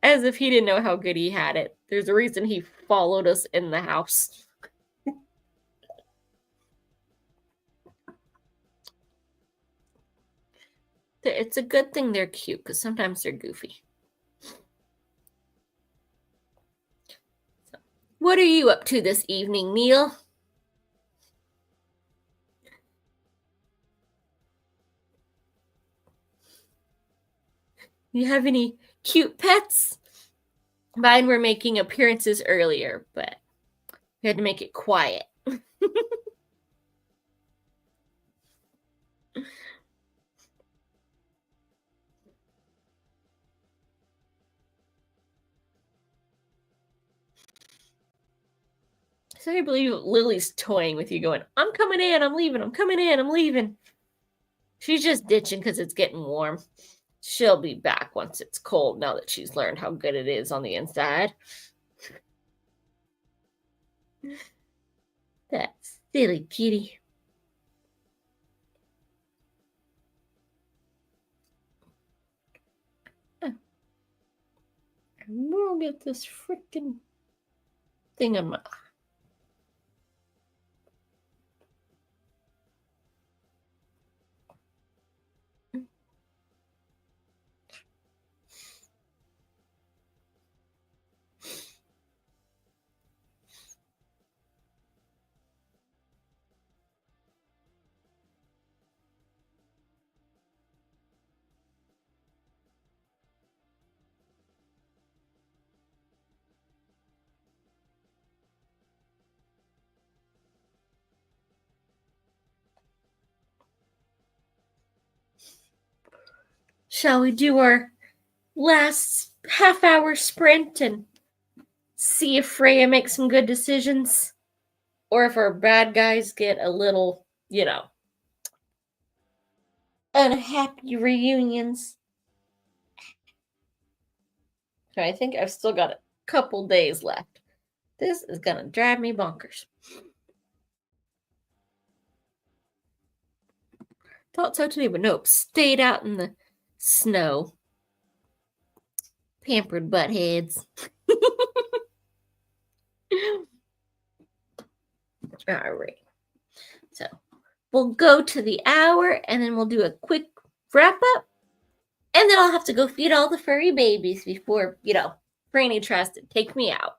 As if he didn't know how good he had it. There's a reason he followed us in the house. It's a good thing they're cute, because sometimes they're goofy. What are you up to this evening, Neil? You have any cute pets? Mine were making appearances earlier, but we had to make it quiet. So I believe Lily's toying with you, going, I'm coming in, I'm leaving, I'm coming in, I'm leaving. She's just ditching because it's getting warm. She'll be back once it's cold, now that she's learned how good it is on the inside. That silly kitty. We'll get this freaking thing on my... Shall we do our last half-hour sprint and see if Freya makes some good decisions? Or if our bad guys get a little, unhappy reunions. So I think I've still got a couple days left. This is gonna drive me bonkers. Thought so today, but nope. Stayed out in the snow. Pampered buttheads. All right. So we'll go to the hour and then we'll do a quick wrap up. And then I'll have to go feed all the furry babies before, Franny tries to take me out.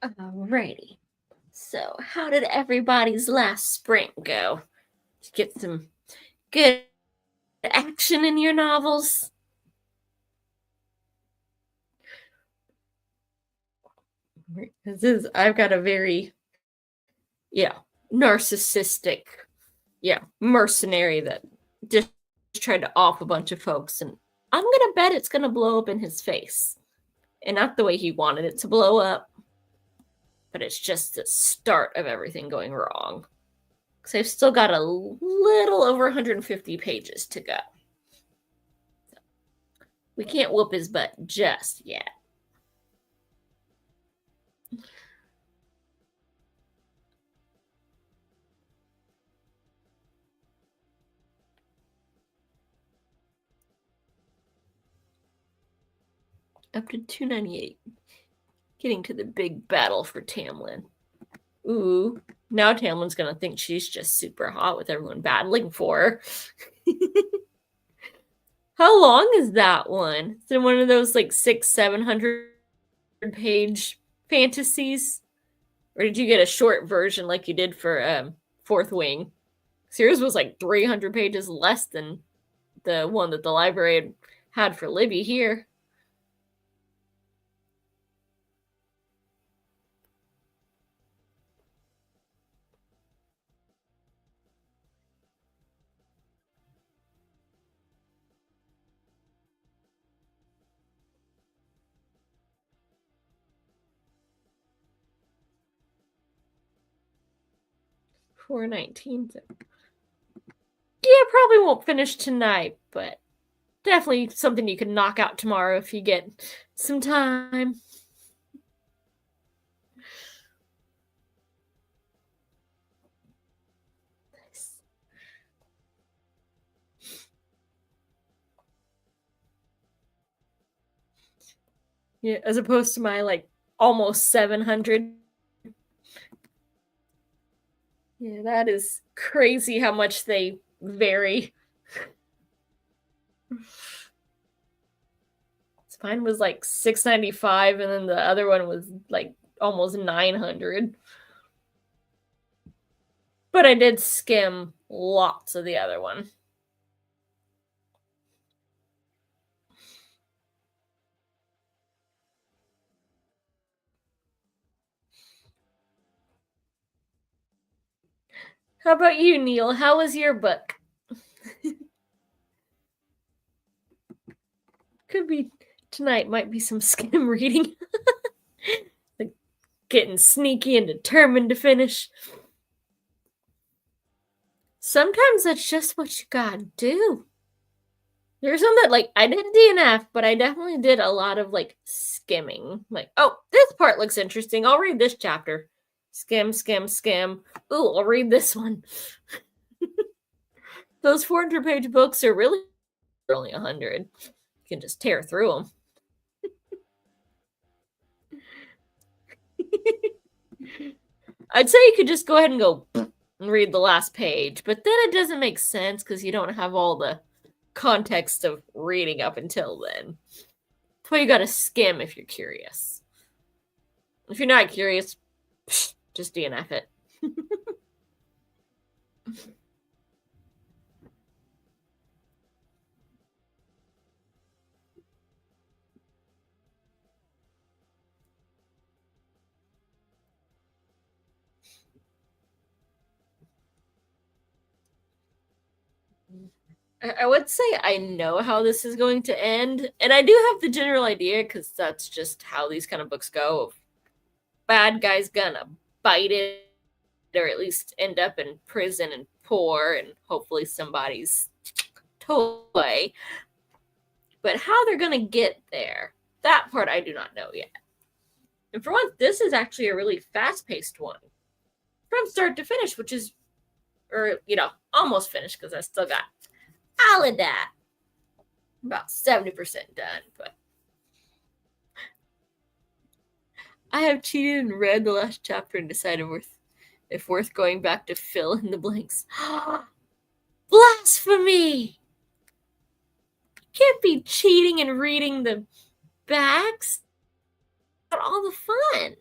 Alrighty. So, how did everybody's last sprint go? Did you get some good action in your novels? I've got a very, narcissistic, mercenary that just tried to off a bunch of folks, and I'm gonna bet it's gonna blow up in his face. And not the way he wanted it to blow up, but it's just the start of everything going wrong. Because I've still got a little over 150 pages to go. We can't whoop his butt just yet. Up to 298. Getting to the big battle for Tamlin. Ooh, now Tamlin's gonna think she's just super hot with everyone battling for her. How long is that one? Is it one of those like 600-700 page fantasies? Or did you get a short version like you did for Fourth Wing? Yours was like 300 pages less than the one that the library had for Libby here. $4.19. Yeah, probably won't finish tonight, but definitely something you can knock out tomorrow if you get some time. Yeah, as opposed to my like almost 700. Yeah, that is crazy how much they vary. Mine was like 695 and then the other one was like almost 900. But I did skim lots of the other one. How about you, Neil? How was your book? Could be tonight, might be some skim reading. Like getting sneaky and determined to finish. Sometimes that's just what you gotta do. There's some that like I did DNF, but I definitely did a lot of like skimming. Like, oh, this part looks interesting. I'll read this chapter. Skim, skim, skim. Ooh, I'll read this one. Those 400-page books are really only 100. You can just tear through them. I'd say you could just go ahead and go and read the last page, but then it doesn't make sense because you don't have all the context of reading up until then. That's why you gotta skim if you're curious. If you're not curious, just DNF it. I would say I know how this is going to end, and I do have the general idea because that's just how these kind of books go. Bad guy's gonna bite it, or at least end up in prison and poor, and hopefully somebody's toy. But how they're gonna get there, that part I do not know yet. And for once, this is actually a really fast-paced one from start to finish, which is, or almost finished because I still got all of that. About 70% done, but I have cheated and read the last chapter and decided if worth going back to fill in the blanks. Blasphemy! You can't be cheating and reading the backs. All the fun.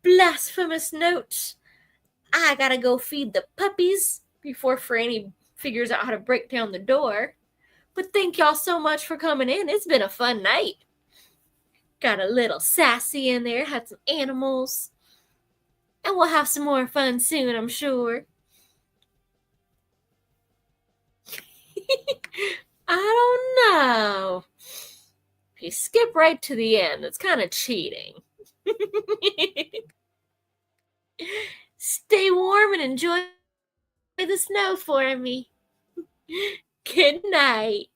blasphemous note, I gotta go feed the puppies before Franny figures out how to break down the door. But thank y'all so much for coming in. It's been a fun night. Got a little sassy in there, had some animals. And we'll have some more fun soon, I'm sure. I don't know. If you skip right to the end, it's kind of cheating. Stay warm and enjoy the snow for me. Good night.